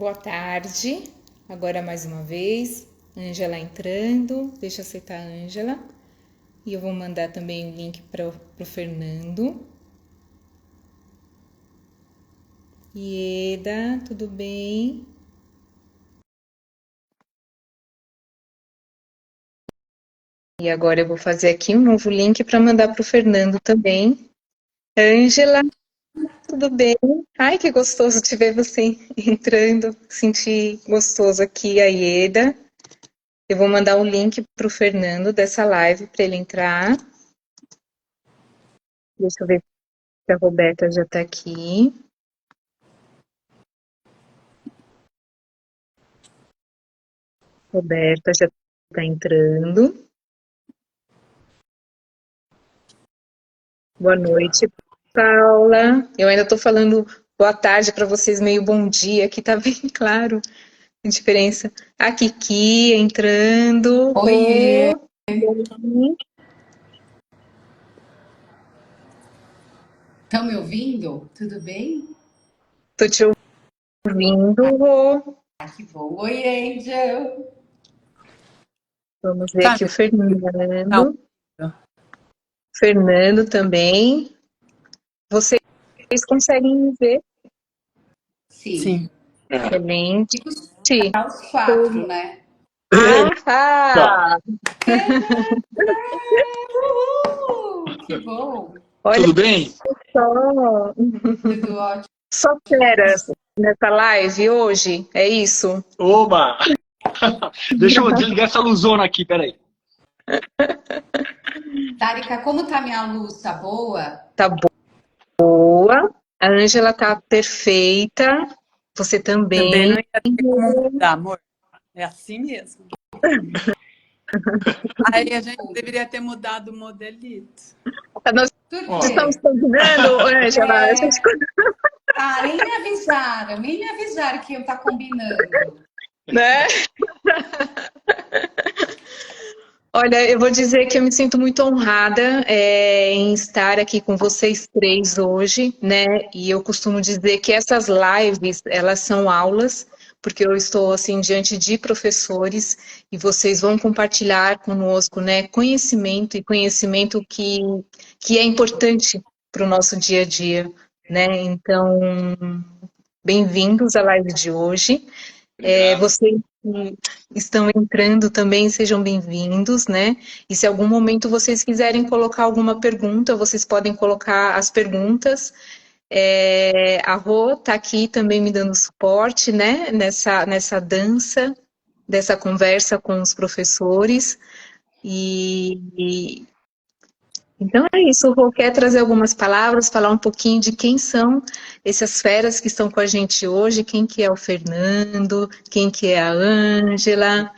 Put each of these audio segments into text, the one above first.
Boa tarde. Agora mais uma vez, Ângela entrando. Deixa eu aceitar a Ângela. E eu vou mandar também o link para o Fernando. Ieda, tudo bem? E agora eu vou fazer aqui um novo link para mandar para o Fernando também. Ângela, tudo bem? Ai, que gostoso de ver você entrando. Senti gostoso aqui, a Ieda. Eu vou mandar o link para o Fernando dessa live para ele entrar. Deixa eu ver se a Roberta já está aqui. Roberta já está entrando. Boa noite, Paula. Eu ainda estou falando boa tarde para vocês, meio bom dia, aqui tá bem claro a diferença. A Kiki entrando. Oiê! Estão me ouvindo? Tudo bem? Tô te ouvindo, Rô. Ah, que bom. Oi, Angel. Vamos ver Tá, aqui o tá. Fernando. Fernando também. Vocês conseguem me ver? Sim. Sim. Excelente. Fico aos quatro, né? Ah! Que bom. Olha Tudo bem? só. Tudo ótimo. Só feras nessa live hoje, é isso? Oba! Deixa eu desligar essa luzona aqui, peraí. Tárika, como tá minha luz? Tá boa? Tá boa. A Ângela tá perfeita. Você Também não também. ia ter como mudar, amor. É assim mesmo. Aí a gente deveria ter mudado o modelito. Nós Por estamos quê? combinando, Ângela. A gente... Nem me avisaram que iam estar combinando. Né? Olha, eu vou dizer que eu me sinto muito honrada em estar aqui com vocês três hoje, né? E eu costumo dizer que essas lives, elas são aulas, porque eu estou assim diante de professores e vocês vão compartilhar conosco, né, conhecimento e conhecimento que é importante para o nosso dia a dia, né? Então, bem-vindos à live de hoje. Obrigado. Vocês que estão entrando também, sejam bem-vindos, né? E se algum momento vocês quiserem colocar alguma pergunta, vocês podem colocar as perguntas. A Rô está aqui também me dando suporte, né? Nessa dança, dessa conversa com os professores. Então é isso, o Rô quer trazer algumas palavras, falar um pouquinho de quem são essas feras que estão com a gente hoje, quem que é o Fernando, quem que é a Ângela.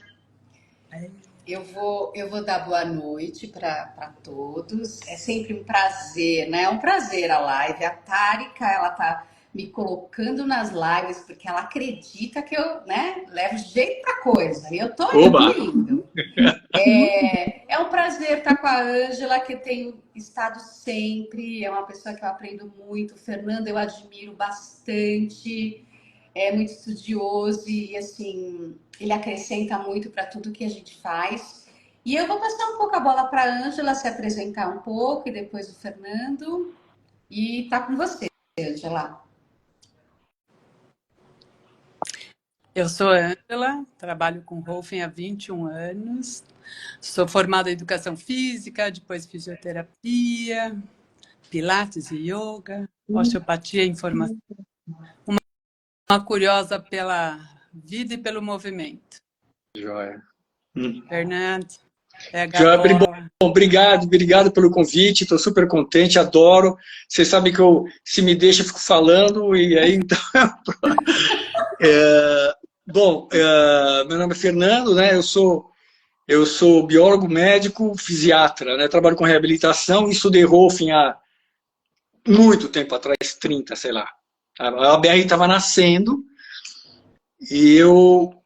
Eu vou dar boa noite para todos. É sempre um prazer, né? É um prazer a live. A Tárika, ela tá me colocando nas lives porque ela acredita que eu, né, levo jeito pra coisa. E eu tô Oba! indo. É um prazer estar com a Ângela, que eu tenho estado sempre. É uma pessoa que eu aprendo muito. O Fernando eu admiro bastante. É muito estudioso e assim, ele acrescenta muito para tudo que a gente faz. E eu vou passar um pouco a bola para a Ângela se apresentar um pouco e depois o Fernando. E tá com você, Ângela. Eu sou Ângela, trabalho com Rolfing há 21 anos. Sou formada em Educação Física, depois Fisioterapia, Pilates e Yoga, Osteopatia e Informação. Uma curiosa pela vida e pelo movimento. Joia. Fernando, pega a Joia, bola. bom, obrigado pelo convite, estou super contente, adoro. Vocês sabem que se me deixa, eu fico falando, e aí então. Meu nome é Fernando, né? Eu sou biólogo, médico, fisiatra, né? Trabalho com reabilitação e estudei Rolfing há muito tempo atrás, 30, sei lá. A BR estava nascendo e eu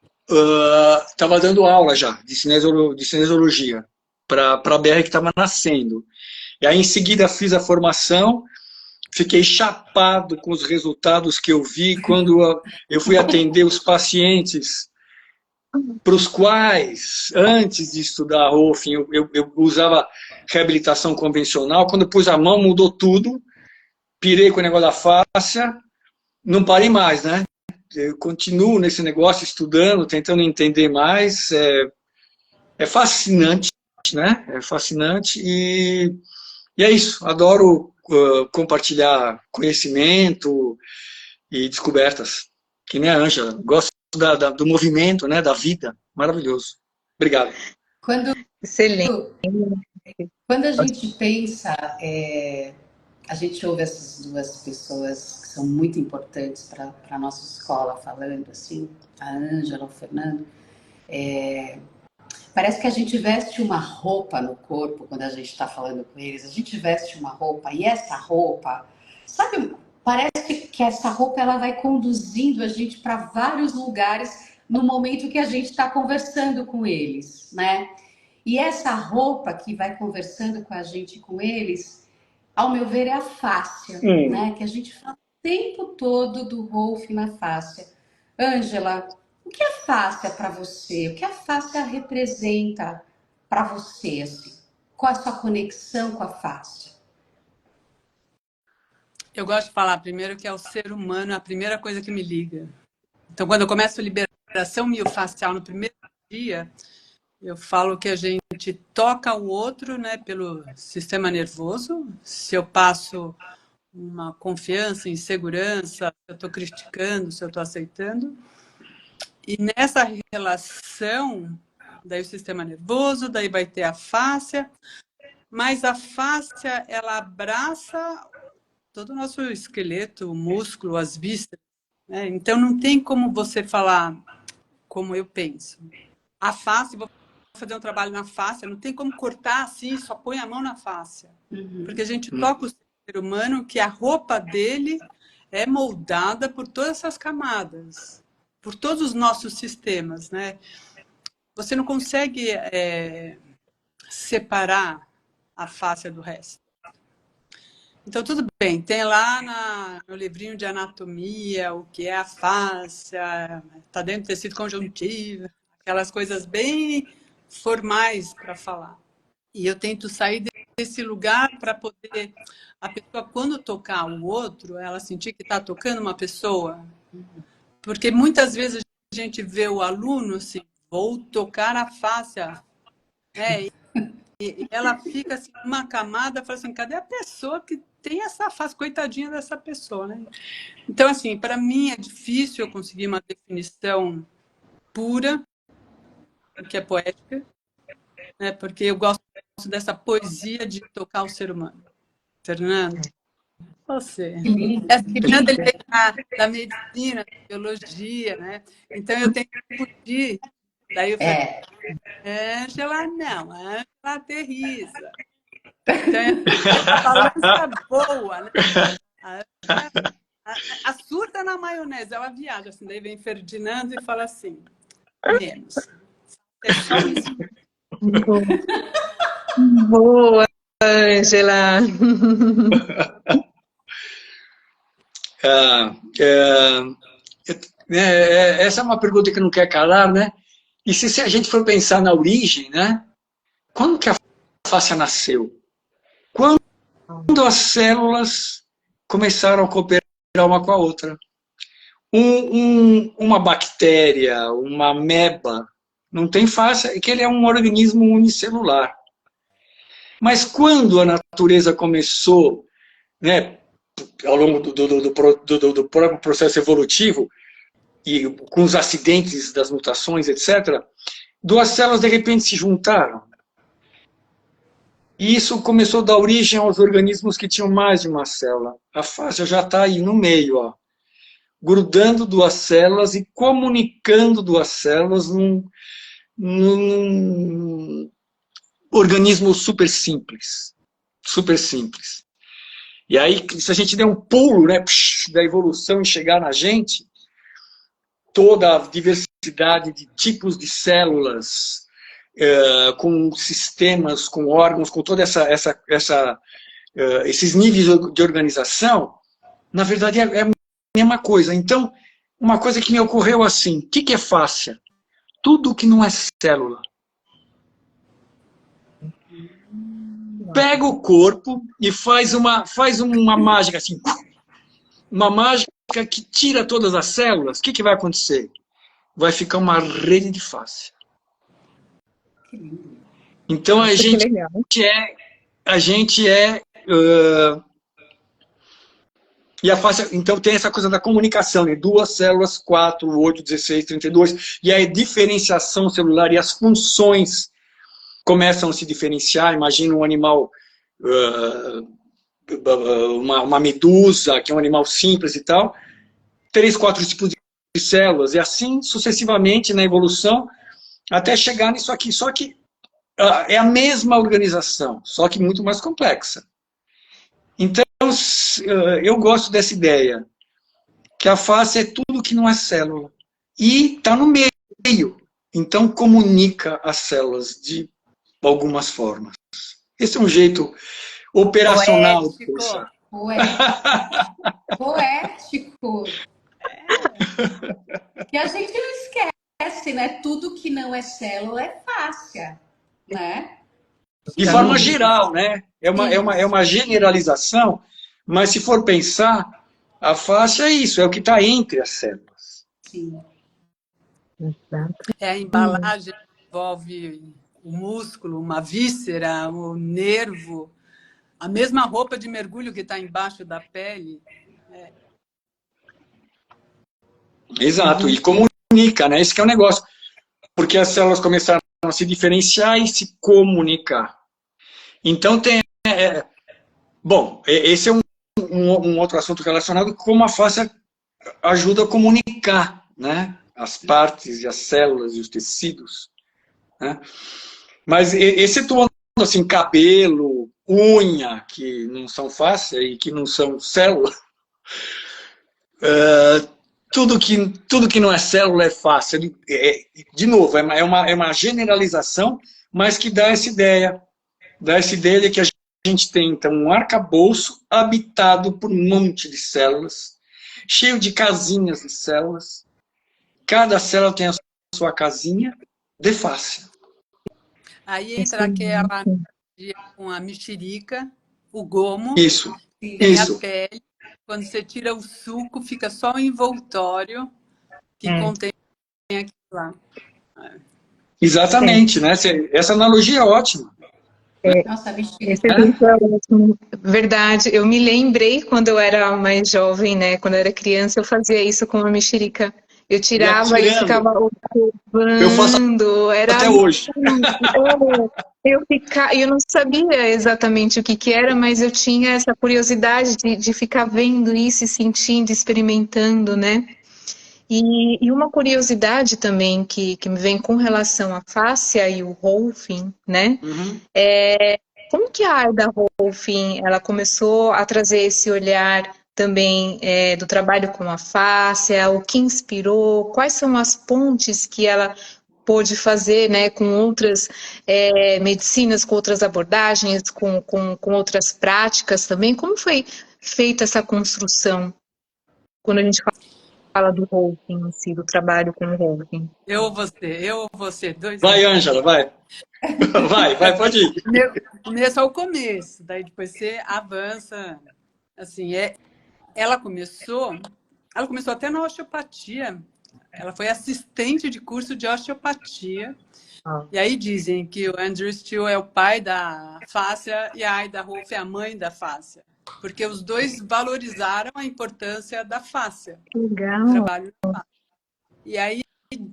estava dando aula já de cinesiologia para a BR que estava nascendo. E aí, em seguida, fiz a formação fiquei chapado com os resultados que eu vi quando eu fui atender os pacientes para os quais, antes de estudar Rolfing, eu usava reabilitação convencional. Quando eu pus a mão, mudou tudo. Pirei com o negócio da fáscia, não parei mais, né? Eu continuo nesse negócio, estudando, tentando entender mais. É fascinante, né? É fascinante e é isso. Adoro compartilhar conhecimento e descobertas. Que nem a Ângela. Gosto do movimento, né? Da vida. Maravilhoso. Obrigado. Excelente. Quando a gente pensa, a gente ouve essas duas pessoas que são muito importantes para a nossa escola falando, assim, a Ângela, o Fernando, parece que a gente veste uma roupa no corpo quando a gente está falando com eles. A gente veste uma roupa e essa roupa, sabe, parece que essa roupa ela vai conduzindo a gente para vários lugares no momento que a gente está conversando com eles, né? E essa roupa que vai conversando com a gente, com eles, ao meu ver, é a fáscia, né? Que a gente fala o tempo todo do Rolf na fáscia. Ângela, o que é fáscia para você? O que a fáscia representa para você? Assim? Qual a sua conexão com a fáscia? Eu gosto de falar primeiro que é o ser humano, a primeira coisa que me liga. Então, quando eu começo a liberação miofascial no primeiro dia, eu falo que a gente toca o outro, né, pelo sistema nervoso. Se eu passo uma confiança, insegurança, se eu estou criticando, se eu estou aceitando. E nessa relação, daí o sistema nervoso, daí vai ter a fáscia, mas a fáscia, ela abraça todo o nosso esqueleto, o músculo, as vísceras, né? Então não tem como você falar como eu penso. A fáscia, vou fazer um trabalho na fáscia, não tem como cortar assim, só põe a mão na fáscia. Porque a gente toca o ser humano que a roupa dele é moldada por todas essas camadas, por todos os nossos sistemas, né? Você não consegue separar a fáscia do resto. Então, tudo bem, tem lá no livrinho de anatomia o que é a fáscia, está dentro do tecido conjuntivo, aquelas coisas bem formais para falar. E eu tento sair desse lugar para poder a pessoa, quando tocar o outro, ela sentir que está tocando uma pessoa. Porque muitas vezes a gente vê o aluno assim, vou tocar a fáscia, né? E ela fica assim, uma camada, fala assim, cadê a pessoa que tem essa face? Coitadinha dessa pessoa, né? Então, assim, para mim é difícil eu conseguir uma definição pura, que é poética, né? Porque eu gosto dessa poesia de tocar o ser humano. Fernando, você. Fernando, ele vem da medicina, da biologia, né? Então, eu tenho que fugir. Daí eu falei, Ângela, não, Ângela aterriza. Então, é a balança boa, né? A surda na maionese, ela viaja assim, daí vem Ferdinando e fala assim, menos. É só isso. Boa, Ângela. Essa é uma pergunta que não quer calar, né? E se a gente for pensar na origem, né? Quando que a fáscia nasceu? Quando as células começaram a cooperar uma com a outra. Uma bactéria, uma ameba, não tem fáscia, que ele é um organismo unicelular. Mas quando a natureza começou, né, ao longo do próprio processo evolutivo, e com os acidentes das mutações, etc., duas células de repente se juntaram. E isso começou a dar origem aos organismos que tinham mais de uma célula. A fáscia já está aí no meio, ó, grudando duas células e comunicando duas células num organismo super simples. Super simples. E aí, se a gente der um pulo, né, da evolução e chegar na gente, toda a diversidade de tipos de células, com sistemas, com órgãos, com toda essa esses níveis de organização, na verdade é a mesma coisa. Então, uma coisa que me ocorreu assim, o que é fáscia? Tudo que não é célula. Pega o corpo e faz uma mágica assim, uma mágica que tira todas as células. O que vai acontecer? Vai ficar uma rede de fáscia. Então a gente é e a fáscia, então tem essa coisa da comunicação, né? 2 células, 4, 8, 16, 32, e a diferenciação celular e as funções começam a se diferenciar. Imagina um animal, uma medusa, que é um animal simples e tal, 3, 4 tipos de células, e assim sucessivamente na evolução, até chegar nisso aqui. Só que é a mesma organização, só que muito mais complexa. Então, eu gosto dessa ideia, que a face é tudo que não é célula. E está no meio. Então, comunica as células de algumas formas. Esse é um jeito operacional poético, de pensar. Poético. Que a gente não esquece, né? Tudo que não é célula é fáscia, né? De forma geral, né? É uma generalização, mas se for pensar, a fáscia é isso, é o que está entre as células. Sim. A embalagem envolve o músculo, uma víscera, o nervo, a mesma roupa de mergulho que está embaixo da pele. Exato, e comunica, né? Esse que é o negócio. Porque as células começaram a se diferenciar e se comunicar. Então tem... bom, esse é um outro assunto relacionado com como a fáscia ajuda a comunicar, né? As partes e as células e os tecidos. Né? Mas excetuando assim, cabelo, unha, que não são fáscia e que não são célula, tudo que não é célula é fáscia. De novo, é uma generalização, mas que dá essa ideia de que a gente tem, então, um arcabouço habitado por um monte de células, cheio de casinhas de células. Cada célula tem a sua casinha de fáscia. Aí entra aquela com a mexerica, o gomo, Isso. a pele. Quando você tira o suco, fica só o envoltório que contém aquilo lá. Exatamente, né? Essa analogia é ótima. Nossa, Esse exemplo é ótimo. Verdade. Eu me lembrei quando eu era mais jovem, né? Quando eu era criança, eu fazia isso com a mexerica. Eu tirava e ficava observando. Eu faço até hoje. Eu não sabia exatamente o que era, mas eu tinha essa curiosidade de ficar vendo isso e sentindo, experimentando, né? E uma curiosidade também que me vem com relação à fáscia e o Rolfing, né? Como que a Aida Rolfing, ela começou a trazer esse olhar também do trabalho com a fáscia, o que inspirou, quais são as pontes que ela pôde fazer, né, com outras medicinas, com outras abordagens, com outras práticas também? Como foi feita essa construção quando a gente fala do Rolfing em si, do trabalho com o Rolfing? Eu ou você, dois. Vai, Ângela, vai. Vai, pode ir. É só o começo, daí depois você avança. Assim, ela começou até na osteopatia. Ela foi assistente de curso de osteopatia. E aí dizem que o Andrew Steele é o pai da fáscia e a Aida Rolf é a mãe da fáscia. Porque os dois valorizaram a importância da fáscia. Legal. Do trabalho da fáscia. E aí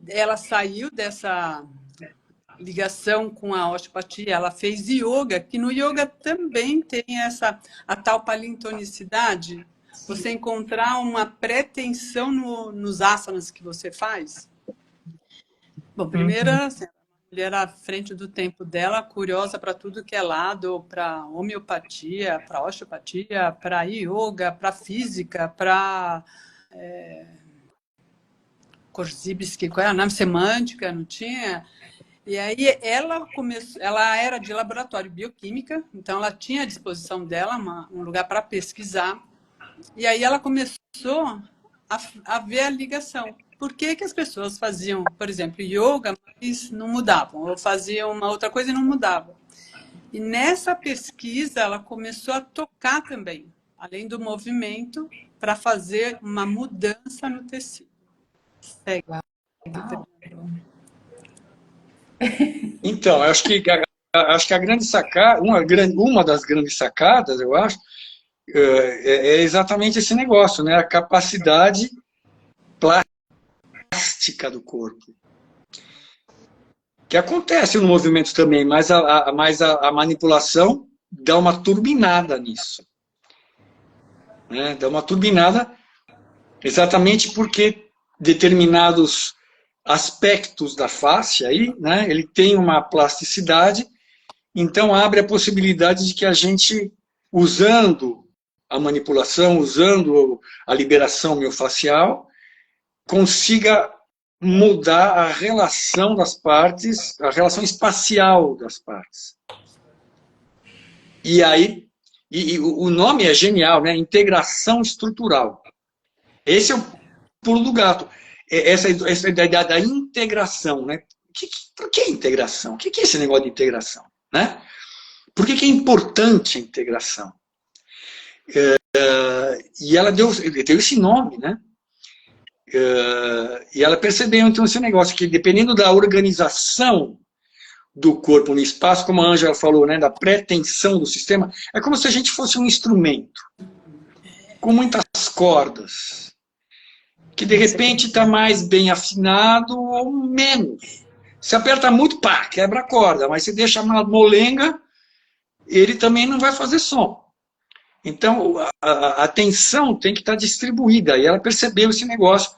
ela saiu dessa ligação com a osteopatia, ela fez yoga, que no yoga também tem a tal palintonicidade. Você encontrar uma pretensão nos asanas que você faz. Bom, primeiro, assim, a mulher à frente do tempo dela, curiosa para tudo que é lado, para homeopatia, para osteopatia, para yoga, para física, para Korzybski, qual é o nome? Semântica, não tinha? E aí ela começou, ela era de laboratório bioquímica, então ela tinha à disposição dela um lugar para pesquisar. E aí ela começou a ver a ligação. Por que que as pessoas faziam, por exemplo, yoga, mas não mudavam, ou faziam uma outra coisa e não mudavam? E nessa pesquisa ela começou a tocar também, além do movimento, para fazer uma mudança no tecido. Segue. Então, acho que a grande sacada, uma das grandes sacadas, eu acho, é exatamente esse negócio, né? A capacidade plástica do corpo. Que acontece no movimento também, mas a manipulação dá uma turbinada nisso. Né? Dá uma turbinada exatamente porque determinados aspectos da face aí, né? Ele tem uma plasticidade, então abre a possibilidade de que a gente, usando a manipulação, usando a liberação miofascial, consiga mudar a relação das partes, a relação espacial das partes. E aí, o nome é genial, né? Integração estrutural. Esse é o pulo do gato. Essa ideia da integração, né? Por que integração? O que é esse negócio de integração? Né? Por que é importante a integração? E ela deu esse nome, né? E ela percebeu, então, esse negócio, que dependendo da organização do corpo no espaço, como a Ângela falou, né, da pretensão do sistema, é como se a gente fosse um instrumento, com muitas cordas, que de repente está mais bem afinado ou menos. Se aperta muito, pá, quebra a corda, mas se deixa uma molenga, ele também não vai fazer som. Então, a tensão tem que estar distribuída, e ela percebeu esse negócio,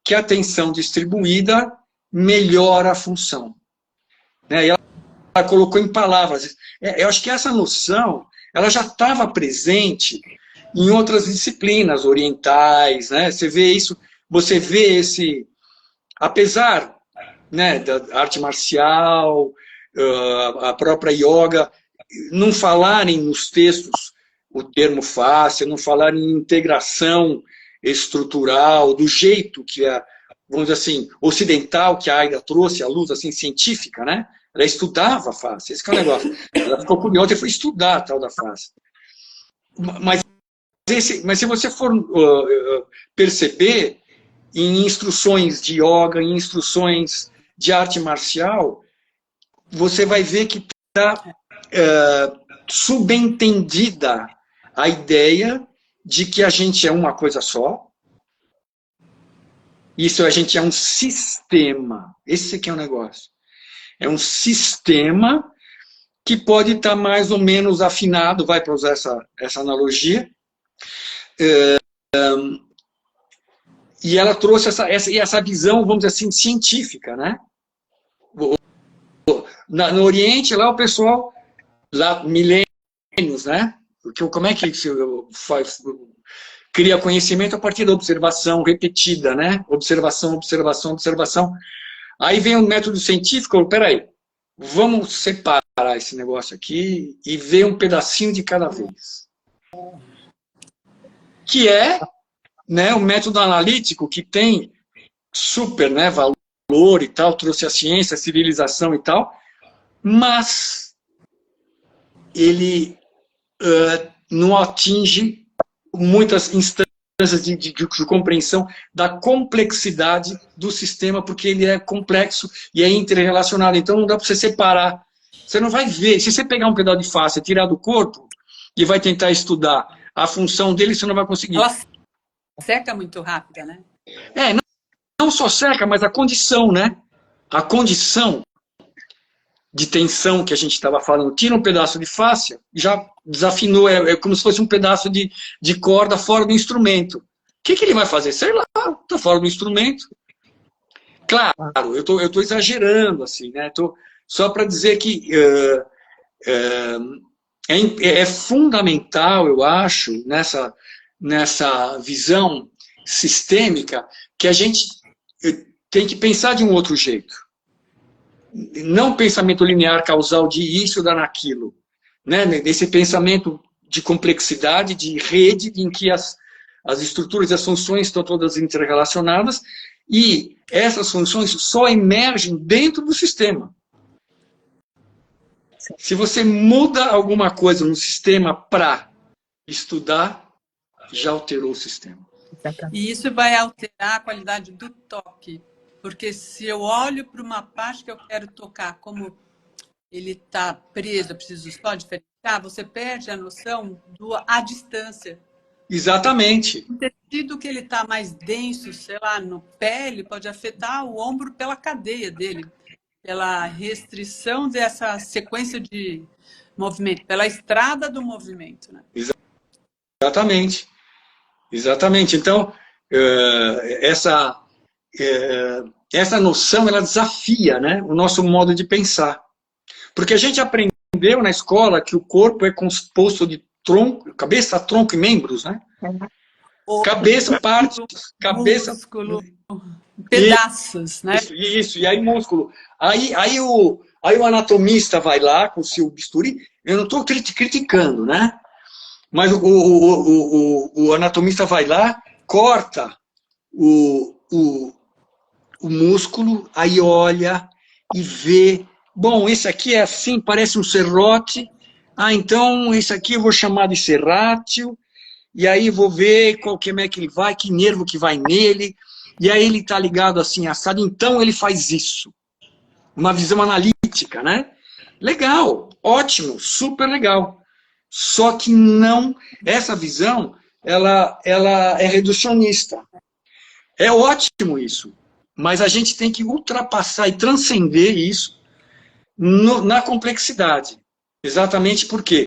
que a tensão distribuída melhora a função. Né? E ela colocou em palavras. Eu acho que essa noção ela já estava presente em outras disciplinas orientais. Né? Você vê esse... Apesar, né, da arte marcial, a própria yoga, não falarem nos textos o termo face, não falarem em integração estrutural, do jeito que vamos dizer assim, ocidental, que a Aida trouxe, a luz assim, científica, né? Ela estudava a face, esse que é o negócio. Ela ficou curiosa e foi estudar a tal da face. Mas se você for perceber, em instruções de yoga, em instruções de arte marcial, você vai ver que está subentendida a ideia de que a gente é uma coisa só. Isso, a gente é um sistema. Esse aqui é o negócio. É um sistema que pode estar mais ou menos afinado, vai para usar essa analogia. E ela trouxe essa visão, vamos dizer assim, científica, né? No Oriente, lá o pessoal, lá milênios, né? Como é que cria conhecimento a partir da observação repetida, né? Observação, observação, observação. Aí vem o método científico, peraí, vamos separar esse negócio aqui e ver um pedacinho de cada vez. Que é, né, o método analítico que tem super, né, valor e tal, trouxe a ciência, a civilização e tal, mas ele não atinge muitas instâncias de compreensão da complexidade do sistema, porque ele é complexo e é interrelacionado. Então não dá para você separar. Você não vai ver. Se você pegar um pedaço de face e tirar do corpo e vai tentar estudar a função dele, você não vai conseguir. Ela seca muito rápida, né? Não só seca, mas a condição, né? A condição de tensão que a gente estava falando, tira um pedaço de face, já desafinou, é como se fosse um pedaço de corda fora do instrumento. O que ele vai fazer? Sei lá, está fora do instrumento. Claro, eu tô exagerando, assim, né? Só para dizer que é fundamental, eu acho, nessa visão sistêmica, que a gente tem que pensar de um outro jeito. não pensamento linear causal de isso dá naquilo, né? Nesse pensamento de complexidade, de rede, em que as estruturas e as funções estão todas interrelacionadas, e essas funções só emergem dentro do sistema. Se você muda alguma coisa no sistema para estudar, já alterou o sistema. E isso vai alterar a qualidade do toque. Porque se eu olho para uma parte que eu quero tocar, como ele está preso, eu preciso só diferenciar, você perde a noção à distância. Exatamente. O tecido que ele está mais denso, sei lá, no pele, pode afetar o ombro pela cadeia dele, pela restrição dessa sequência de movimento, pela estrada do movimento, né? Exatamente. Exatamente. Então, essa noção, ela desafia, né, o nosso modo de pensar. Porque a gente aprendeu na escola que o corpo é composto de tronco, cabeça, tronco e membros, né? Cabeça, parte, cabeça... Músculo, pedaços, né? Isso, e aí músculo. Aí o anatomista vai lá com o seu bisturi, eu não estou criticando, né? Mas o anatomista vai lá, corta o músculo, aí olha e vê, bom, esse aqui é assim, parece um serrote, então esse aqui eu vou chamar de serrátil, e aí vou ver como é que ele vai, que nervo que vai nele, e aí ele está ligado assim, assado, então ele faz isso. Uma visão analítica, né? Legal, ótimo, super legal. Só que não, essa visão, ela é reducionista. É ótimo isso, mas a gente tem que ultrapassar e transcender isso na complexidade. Exatamente por quê?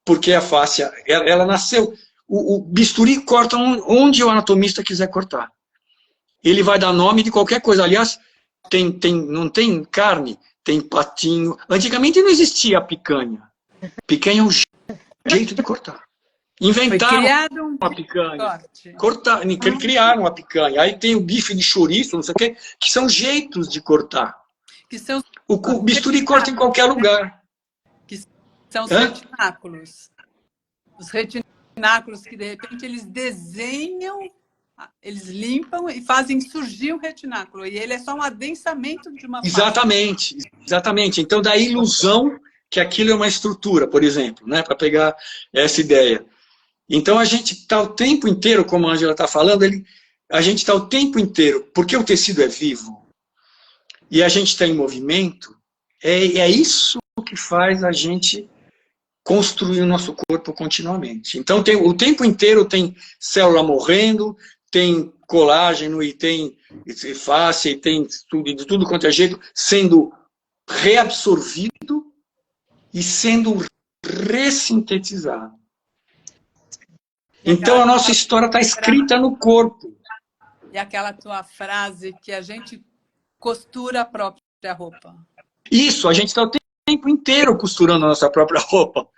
Porque a face, ela nasceu, o bisturi corta onde o anatomista quiser cortar. Ele vai dar nome de qualquer coisa. Aliás, não tem carne, tem patinho. Antigamente não existia a picanha. Picanha é um jeito de cortar. Inventaram uma picanha. Criaram uma picanha. Aí tem o bife de chouriço, não sei o quê, que são jeitos de cortar. Que são o bisturi corta em qualquer lugar. Que são os retináculos. Os retináculos que, de repente, eles desenham, eles limpam e fazem surgir o retináculo. E ele é só um adensamento de uma Exatamente, exatamente. Então, dá a ilusão que aquilo é uma estrutura, por exemplo, né, para pegar essa ideia. Então, a gente está o tempo inteiro, como a Ângela está falando, a gente está o tempo inteiro, porque o tecido é vivo e a gente está em movimento, é isso que faz a gente construir o nosso corpo continuamente. Então, o tempo inteiro tem célula morrendo, tem colágeno e tem face, e tem de tudo quanto é jeito, sendo reabsorvido e sendo ressintetizado. Então a nossa história está escrita no corpo. E aquela tua frase que a gente costura a própria roupa. Isso, a gente está o tempo inteiro costurando a nossa própria roupa.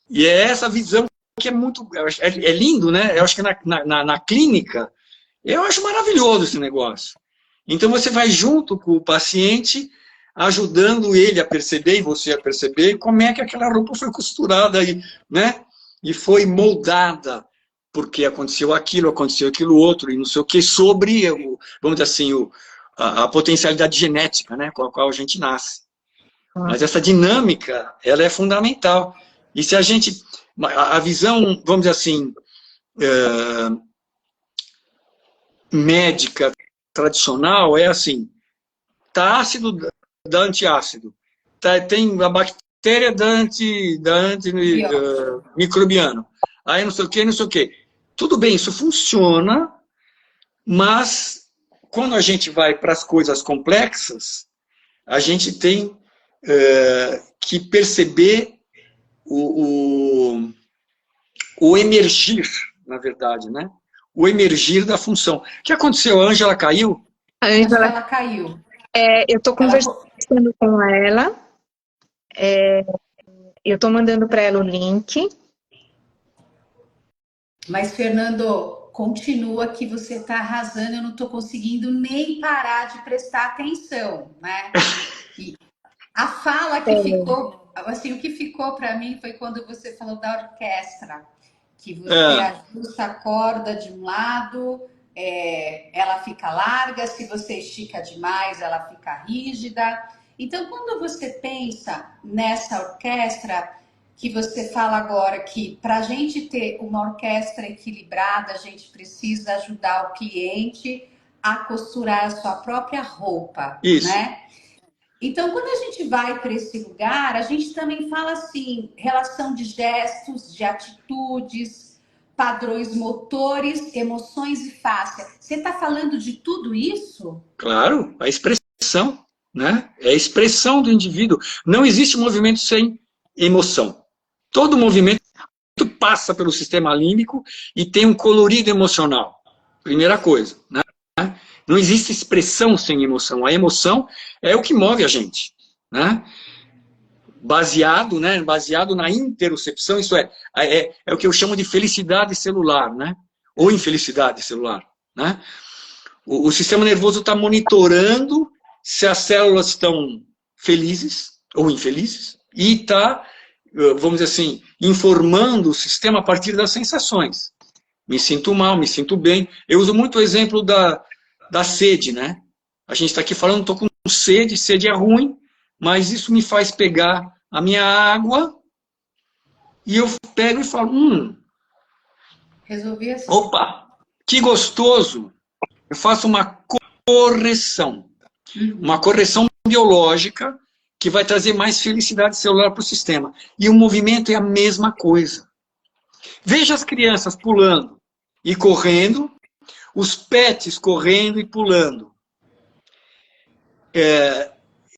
E é essa visão que é muito... É lindo, né? Eu acho que na clínica, eu acho maravilhoso esse negócio. Então você vai junto com o paciente, ajudando ele a perceber, e você a perceber, como é que aquela roupa foi costurada aí, né? E foi moldada, porque aconteceu aquilo outro, e não sei o que, sobre, vamos dizer assim, a potencialidade genética, né, com a qual a gente nasce. Mas essa dinâmica, ela é fundamental. E se a gente, a visão, vamos dizer assim, médica tradicional é assim, tá ácido, dá antiácido, tem a bactéria da antimicrobiano, aí não sei o que, não sei o que. Tudo bem, isso funciona, mas quando a gente vai para as coisas complexas, a gente tem que perceber o emergir, na verdade, né? O emergir da função. O que aconteceu? A Ângela caiu? A Ângela Ela caiu. Eu estou conversando com ela. Eu estou mandando para ela o link. Mas, Fernando, continua que você está arrasando, eu não estou conseguindo nem parar de prestar atenção, né? E a fala que ficou, assim, o que ficou para mim foi quando você falou da orquestra, que você ajusta a corda de um lado, ela fica larga, se você estica demais, ela fica rígida. Então, quando você pensa nessa orquestra, que você fala agora que para a gente ter uma orquestra equilibrada, a gente precisa ajudar o cliente a costurar a sua própria roupa, Isso. né? Então, quando a gente vai para esse lugar, a gente também fala assim, relação de gestos, de atitudes, padrões motores, emoções e face. Você está falando de tudo isso? Claro, a expressão, né? É a expressão do indivíduo. Não existe movimento sem emoção. Todo movimento passa pelo sistema límbico e tem um colorido emocional. Primeira coisa, né? Não existe expressão sem emoção. A emoção é o que move a gente, né? Baseado na interocepção, isso é o que eu chamo de felicidade celular, né? Ou infelicidade celular, né? O sistema nervoso está monitorando se as células estão felizes ou infelizes e está, vamos dizer assim, informando o sistema a partir das sensações. Me sinto mal, me sinto bem. Eu uso muito o exemplo da sede, né? A gente está aqui falando, estou com sede, sede é ruim, mas isso me faz pegar a minha água e eu pego e falo, resolvi assim. Opa, que gostoso. Eu faço uma correção biológica que vai trazer mais felicidade celular para o sistema. E o movimento é a mesma coisa. Veja as crianças pulando e correndo, os pets correndo e pulando.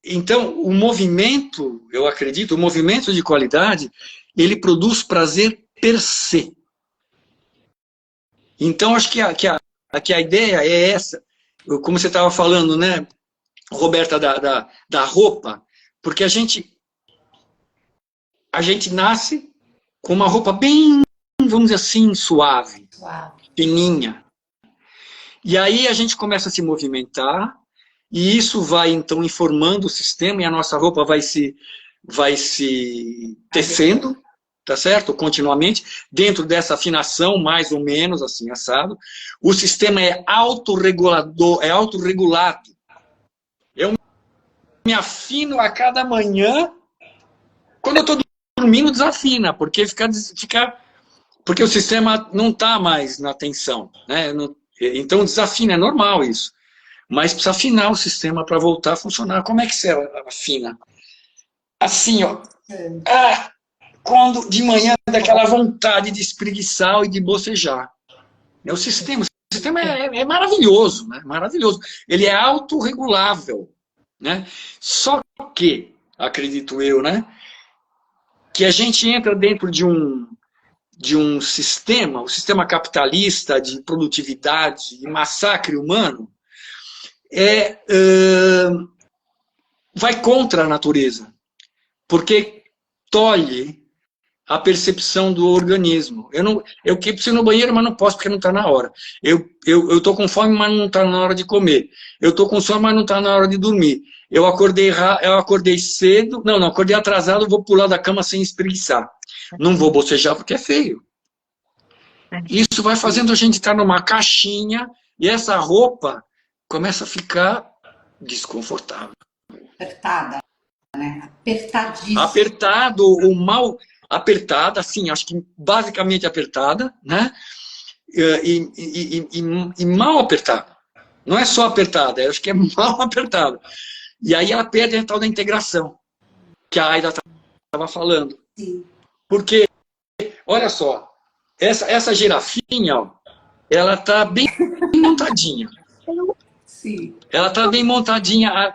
Então, o movimento, eu acredito, o movimento de qualidade, ele produz prazer per se. Então, acho que a ideia é essa, como você estava falando, né, Roberta, da roupa, porque a gente nasce com uma roupa bem, vamos dizer assim, suave, fininha. E aí a gente começa a se movimentar, e isso vai, então, informando o sistema, e a nossa roupa vai se tecendo, tá certo? Continuamente, dentro dessa afinação, mais ou menos, assim, assado. O sistema é autorregulador, é autorregulado. Eu me afino a cada manhã, quando eu estou dormindo, desafina, porque porque o sistema não está mais na tensão, né? Então desafina, é normal isso. Mas precisa afinar o sistema para voltar a funcionar. Como é que você afina? Assim, ó. Quando de manhã dá aquela vontade de espreguiçar e de bocejar. O sistema é maravilhoso, né? Maravilhoso. Ele é autorregulável, né? Só que, acredito eu, né, que a gente entra dentro de um sistema, o sistema capitalista de produtividade, de massacre humano, vai contra a natureza, porque tolhe a percepção do organismo. Eu preciso ir no banheiro, mas não posso porque não está na hora. Eu estou com fome, mas não está na hora de comer. Eu estou com sono, mas não está na hora de dormir. Eu acordei cedo, não, acordei atrasado, vou pular da cama sem espreguiçar. Não vou bocejar porque é feio. Isso vai fazendo a gente estar numa caixinha e essa roupa começa a ficar desconfortável. Apertada, né? Apertadíssima. Apertado, ou mal apertada, assim, acho que basicamente apertada, né? E mal apertada. Não é só apertada, eu acho que é mal apertada. E aí ela perde a tal da integração, que a Aida estava falando. Sim. Porque, olha só, essa girafinha, ó, ela está bem montadinha. Sim. Ela está bem montadinha.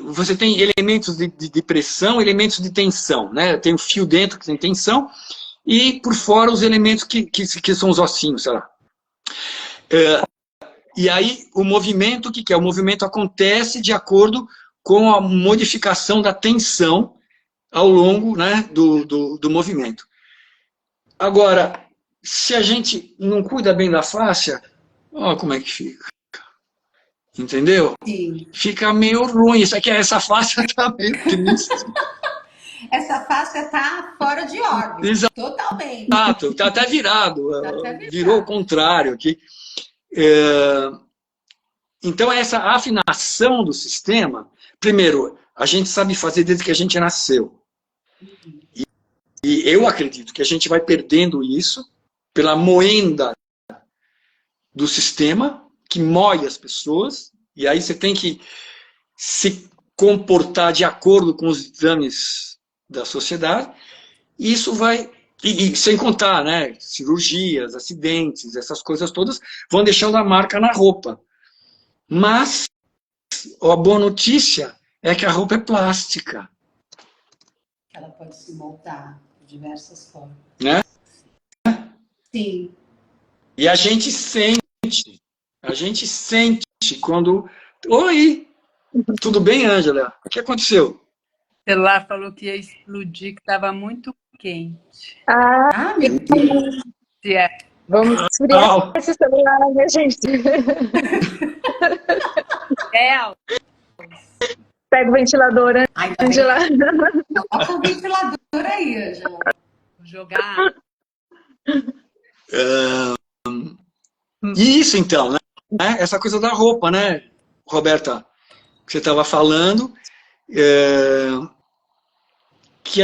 Você tem elementos de pressão, elementos de tensão, né? Tem um fio dentro que tem tensão e por fora os elementos que são os ossinhos, sei lá. E aí o movimento, o que é? O movimento acontece de acordo com a modificação da tensão ao longo, né, do movimento. Agora, se a gente não cuida bem da fáscia, olha como é que fica. Entendeu? Sim. Fica meio ruim. Isso aqui, essa fáscia tá meio triste. Essa fáscia tá fora de órbita. Exato. Totalmente. Tá até virado. Tá até virado. Virou o contrário aqui. Então, essa afinação do sistema, primeiro, a gente sabe fazer desde que a gente nasceu. E eu acredito que a gente vai perdendo isso pela moenda do sistema, que moe as pessoas, e aí você tem que se comportar de acordo com os exames da sociedade, e isso vai, e sem contar, né, cirurgias, acidentes, essas coisas todas, vão deixando a marca na roupa. Mas a boa notícia é que a roupa é plástica. Ela pode se moldar de diversas formas. Né? Sim. E a gente sente quando... Oi, tudo bem, Ângela? O que aconteceu? O celular falou que ia explodir, que estava muito quente. Ah, meu Deus. Se é. Vamos esfriar esse celular, né, gente? Pega o ventilador, Ângela. Coloca o ventilador aí, Ângela. Vou jogar. E isso, então, né? Essa coisa da roupa, né, Roberta? Que você estava falando, que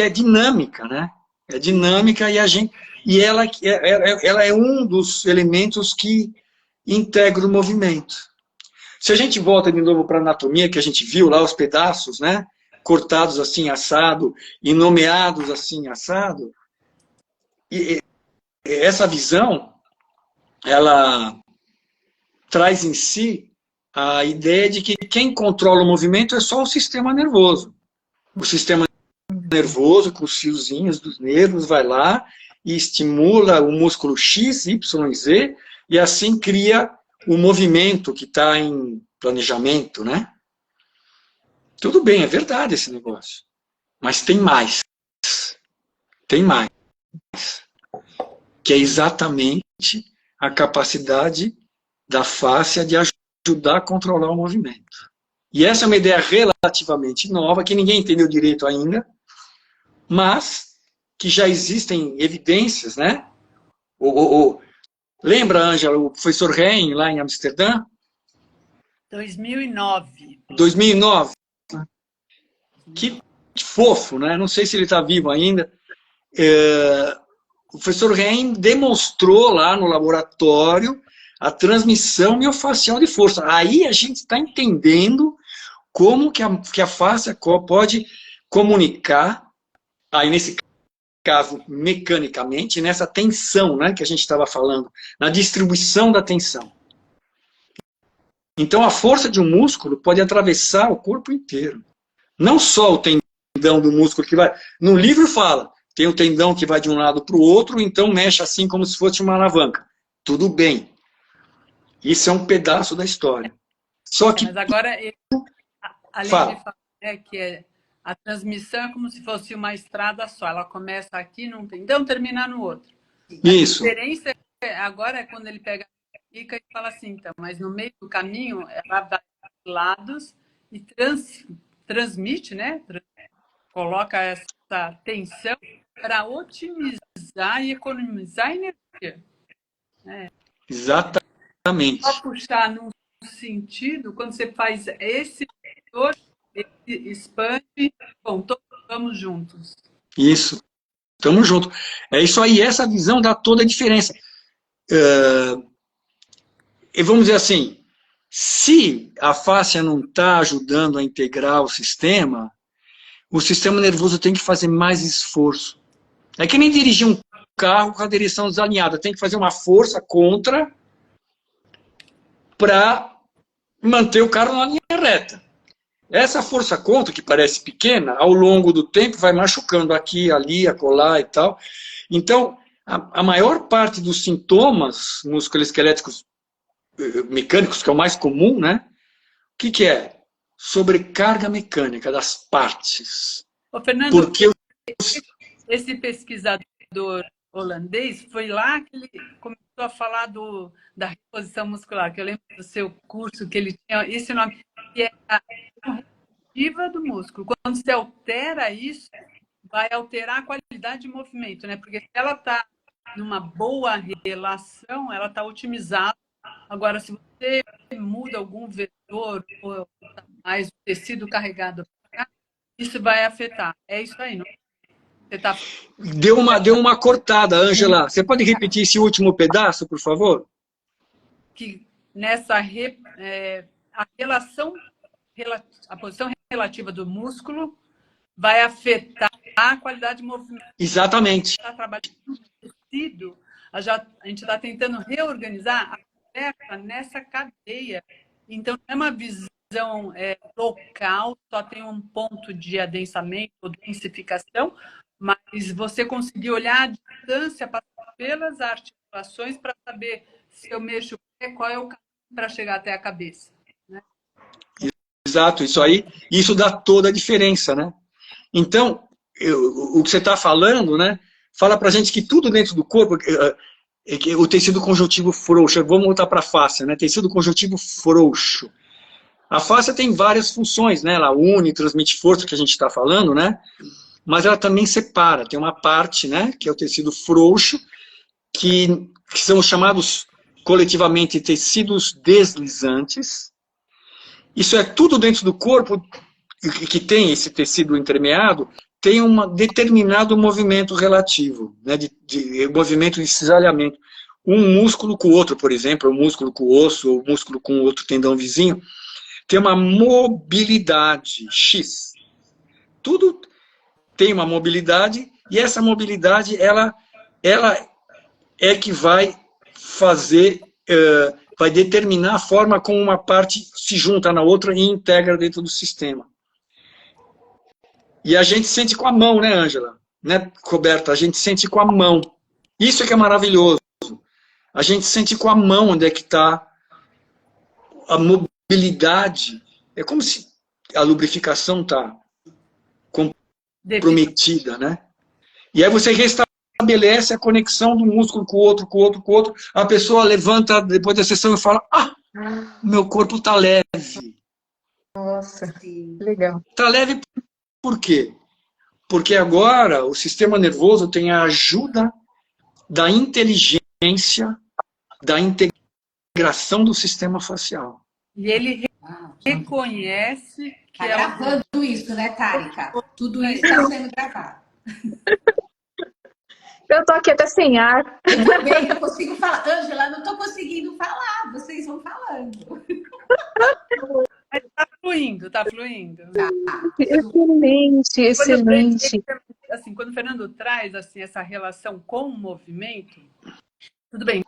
é dinâmica, né? É dinâmica e ela é um dos elementos que integra o movimento. Se a gente volta de novo para a anatomia, que a gente viu lá os pedaços, né? Cortados assim, assado, e nomeados assim, assado, e essa visão, ela traz em si a ideia de que quem controla o movimento é só o sistema nervoso. O sistema nervoso, com os fiozinhos dos nervos, vai lá e estimula o músculo X, Y, Z, e assim cria o movimento que está em planejamento, né? Tudo bem, é verdade esse negócio. Mas tem mais. Tem mais. Que é exatamente a capacidade da fáscia de ajudar a controlar o movimento. E essa é uma ideia relativamente nova, que ninguém entendeu direito ainda, mas que já existem evidências, né? Lembra, Ângela, o professor Rein, lá em Amsterdã? 2009. 2009. Que fofo, né? Não sei se ele está vivo ainda. O professor Rein demonstrou lá no laboratório a transmissão miofascial de força. Aí a gente está entendendo como que a fáscia pode comunicar, aí nesse caso, mecanicamente, nessa tensão, né, que a gente estava falando, na distribuição da tensão. Então, a força de um músculo pode atravessar o corpo inteiro. Não só o tendão do músculo que vai... No livro fala, tem o tendão que vai de um lado para o outro, então mexe assim como se fosse uma alavanca. Tudo bem. Isso é um pedaço da história. Só que... Mas agora, além de falar, né, que a transmissão é como se fosse uma estrada só. Ela começa aqui num tendão, termina no outro. Isso. A diferença agora é quando ele pega a dica e fala assim, então, mas no meio do caminho, ela vai para os lados e transmite, né? Coloca essa tensão para otimizar e economizar energia. Exatamente. Só puxar num sentido, quando você faz esse expande, bom, todos vamos juntos. Isso, estamos juntos. É isso aí, essa visão dá toda a diferença. E vamos dizer assim, se a fáscia não está ajudando a integrar o sistema nervoso tem que fazer mais esforço. É que nem dirigir um carro com a direção desalinhada, tem que fazer uma força contra para manter o carro na linha reta. Essa força contra, que parece pequena, ao longo do tempo vai machucando aqui, ali, acolá e tal. Então, a maior parte dos sintomas musculoesqueléticos mecânicos, que é o mais comum, né? O que é? Sobrecarga mecânica das partes. Ô, Fernando, porque esse pesquisador holandês, foi lá que ele começou a falar da reposição muscular, que eu lembro do seu curso, que ele tinha esse nome, que é a repositiva do músculo. Quando você altera isso, vai alterar a qualidade de movimento, né? Porque se ela está numa boa relação, ela está otimizada. Agora, se você muda algum vetor ou mais o tecido carregado, isso vai afetar. É isso aí, não? Você tá... Deu uma cortada, Ângela. Você pode repetir esse último pedaço, por favor? Que nessa a relação, a posição relativa do músculo vai afetar a qualidade de movimento. Exatamente. Está trabalhando no tecido, a gente está tentando reorganizar a peça nessa cadeia. Então, não é uma visão local, só tem um ponto de adensamento ou densificação, mas você conseguir olhar a distância pelas articulações para saber se eu mexo o pé, qual é o caminho para chegar até a cabeça. Né? Exato, isso dá toda a diferença, né? Então, o que você está falando, né? Fala pra gente que tudo dentro do corpo, o tecido conjuntivo frouxo, vamos voltar para a face, né? Tecido conjuntivo frouxo. A face tem várias funções, né? Ela une, transmite força, que a gente está falando, né? Mas ela também separa. Tem uma parte, né? Que é o tecido frouxo, que são chamados coletivamente tecidos deslizantes. Isso é tudo dentro do corpo que tem esse tecido entremeado, tem um determinado movimento relativo, né? de movimento de cisalhamento. Um músculo com o outro, por exemplo, um músculo com o osso, ou um músculo com o outro tendão vizinho, tem uma mobilidade X. Tudo tem uma mobilidade, e essa mobilidade, ela é que vai fazer, vai determinar a forma como uma parte se junta na outra e integra dentro do sistema. E a gente sente com a mão, né, Ângela? Né, Roberta? A gente sente com a mão. Isso é que é maravilhoso. A gente sente com a mão onde é que está a mobilidade. É como se a lubrificação está comprometida, né? E aí você restabelece a conexão do músculo com o outro, com o outro, com o outro. A pessoa levanta depois da sessão e fala: ah, meu corpo está leve. Nossa, legal. Está leve por quê? Porque agora o sistema nervoso tem a ajuda da inteligência, da integração do sistema facial. E ele reconhece que tá gravando isso, né, Tárika? Tudo isso está sendo gravado. Eu tô aqui até sem ar. Eu também não consigo falar. Ângela, não estou conseguindo falar. Vocês vão falando. Está fluindo, está fluindo. Excelente, excelente. Assim, quando o Fernando traz assim, essa relação com o movimento, tudo bem.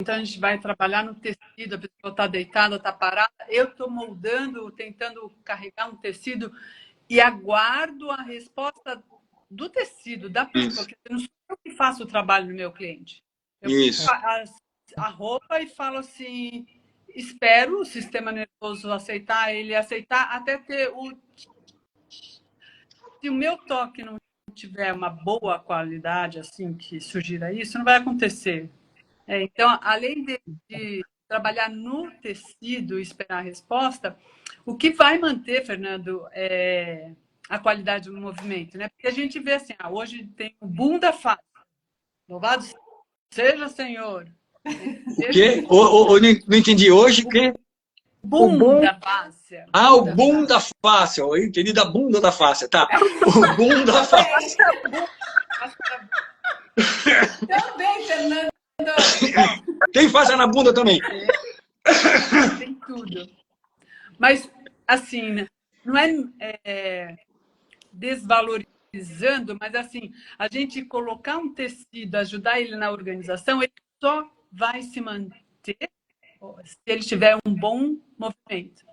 Então, a gente vai trabalhar no tecido, a pessoa está deitada, está parada. Eu estou moldando, tentando carregar um tecido e aguardo a resposta do tecido, da pessoa, porque não sou eu que faço o trabalho do meu cliente. Eu faço a roupa e falo assim, espero o sistema nervoso aceitar, ele aceitar, até ter o... Se o meu toque não tiver uma boa qualidade, assim, que sugira isso, não vai acontecer. Então, além de trabalhar no tecido e esperar a resposta, o que vai manter, Fernando, é a qualidade do movimento, né? Porque a gente vê assim, hoje tem o boom da face. Louvado seja, Senhor. O quê? Não entendi. Hoje o quê? Boom da face. Ah, o boom da face. Eu entendi da bunda da face. Tá. O boom da face. Também, Fernando. Tem faixa na bunda também. Tem tudo. Mas, assim, não é desvalorizando, mas, assim, a gente colocar um tecido, ajudar ele na organização, ele só vai se manter se ele tiver um bom movimento.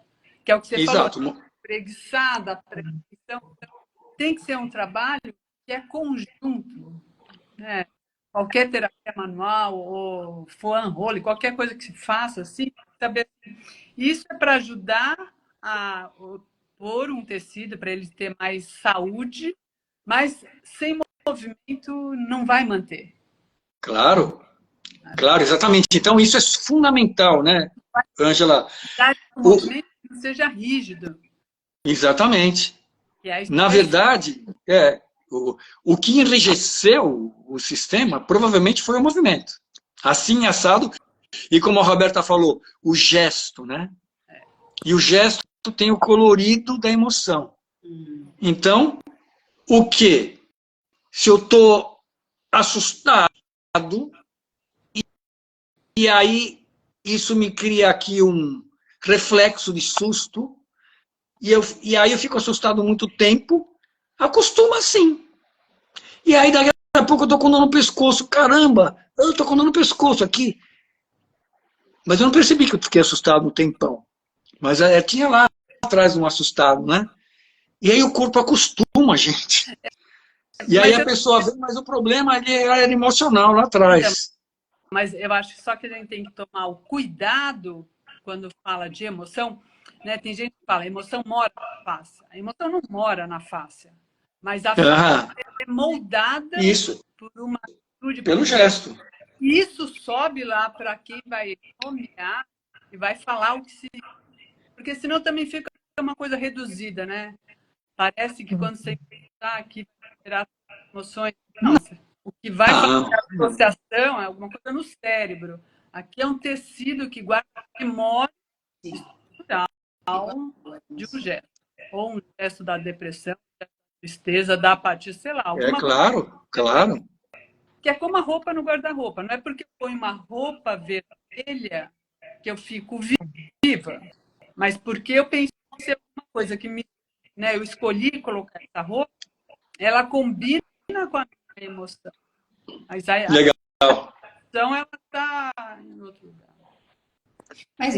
Que é o que você falou. Preguiçada, preguição. Tem que ser um trabalho que é conjunto, né? Qualquer terapia manual ou foam roll, qualquer coisa que se faça, assim, saber. Isso é para ajudar a pôr um tecido para ele ter mais saúde, mas sem movimento não vai manter. Claro, claro, exatamente. Então, isso é fundamental, né, Ângela? O movimento não seja rígido. Exatamente. E aí, Na verdade, o que enrijeceu o sistema provavelmente foi o movimento. Assim, assado, e como a Roberta falou, o gesto, né? E o gesto tem o colorido da emoção. Então, o que? Se eu estou assustado, e aí isso me cria aqui um reflexo de susto, e aí eu fico assustado muito tempo, acostuma assim. E aí daqui a pouco eu tô com dor no pescoço, caramba, eu tô com dor no pescoço aqui. Mas eu não percebi que eu fiquei assustado um tempão. Mas tinha lá atrás um assustado, né? E aí o corpo acostuma, gente. E aí a pessoa vê, mas o problema era emocional lá atrás. Mas eu acho que só que a gente tem que tomar o cuidado quando fala de emoção, né? Tem gente que fala, a emoção mora na face. A emoção não mora na face, mas a face é moldada por uma atitude. Pelo gesto. Isso sobe lá para quem vai nomear e vai falar o que se... Porque senão também fica uma coisa reduzida, né? Parece que quando você está aqui vai gerar emoções, nossa, o que vai fazer a associação é alguma coisa no cérebro. Aqui é um tecido que guarda a memória estrutural de um gesto. Ou um gesto da depressão, da tristeza, da apatia, sei lá. Claro, claro. Que é como a roupa no guarda-roupa. Não é porque eu ponho uma roupa vermelha que eu fico viva, mas porque eu pensei em alguma coisa que eu escolhi colocar essa roupa, ela combina com a minha emoção. Mas legal. A emoção, ela está em outro lugar. Mas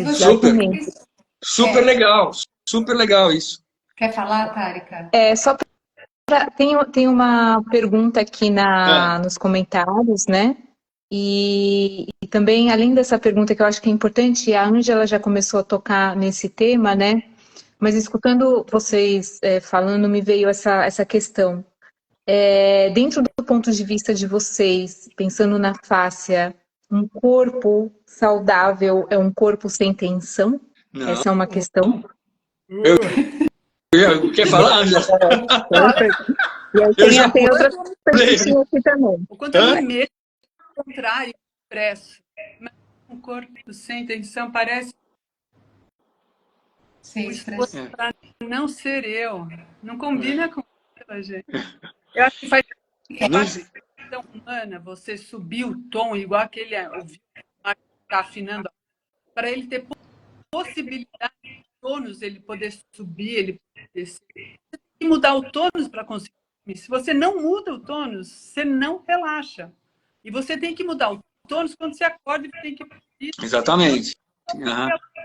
super legal isso. Quer falar, Tárika? Só tem uma pergunta aqui nos comentários, né? E também, além dessa pergunta que eu acho que é importante, a Ângela já começou a tocar nesse tema, né? Mas escutando vocês falando, me veio essa questão. Dentro do ponto de vista de vocês, pensando na fáscia, um corpo saudável é um corpo sem tensão? Não. Essa é uma questão. Quer falar, Ângela? E aí tem outras perguntas aqui também. O quanto eu me mexo, ao contrário, expresso. Mas um corpo sem tensão parece... Sem expressão. Para não ser eu. Não combina com a gente. Eu acho que faz questão humana você subir o tom, igual aquele que está afinando, para ele ter possibilidade de tônus, ele poder subir, ele poder descer. Você tem que mudar o tônus para conseguir. Se você não muda o tônus, você não relaxa. E você tem que mudar o tônus quando você acorda e tem que... Exatamente.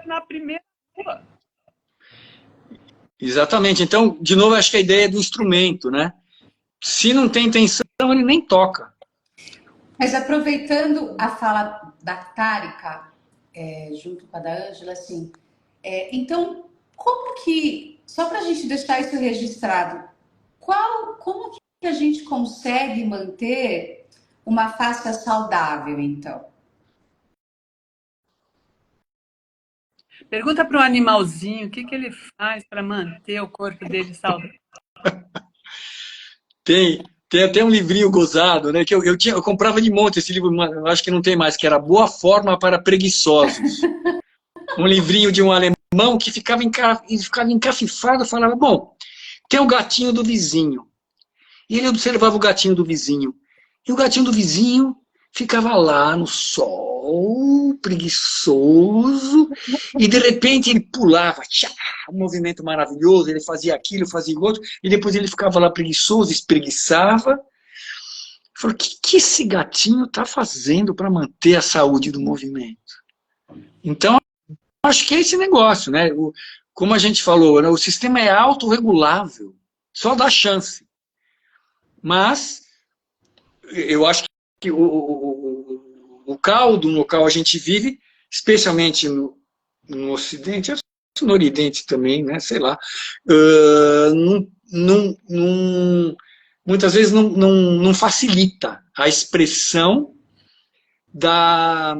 Na primeira rua. Exatamente. Então, de novo, acho que a ideia é do instrumento, né? Se não tem tensão, ele nem toca. Mas aproveitando a fala da Tárika, junto com a da Ângela, assim, então, como que, só para a gente deixar isso registrado, como que a gente consegue manter uma face saudável, então? Pergunta para o animalzinho o que ele faz para manter o corpo dele saudável. Tem até um livrinho gozado, né? Que eu comprava de monte esse livro, eu acho que não tem mais, que era Boa Forma para Preguiçosos. Um livrinho de um alemão que ficava encafifado, falava, bom, tem o gatinho do vizinho. E ele observava o gatinho do vizinho. E o gatinho do vizinho ficava lá no sol, preguiçoso, e de repente ele pulava, um movimento maravilhoso, ele fazia aquilo, fazia outro, e depois ele ficava lá preguiçoso, espreguiçava. Falei, o que esse gatinho está fazendo para manter a saúde do movimento? Então, acho que é esse negócio, né? Como a gente falou, né? O sistema é autorregulável, só dá chance. Mas eu acho que o caldo no qual a gente vive, especialmente no Ocidente, no Oriente também, né? Sei lá, muitas vezes não facilita a expressão da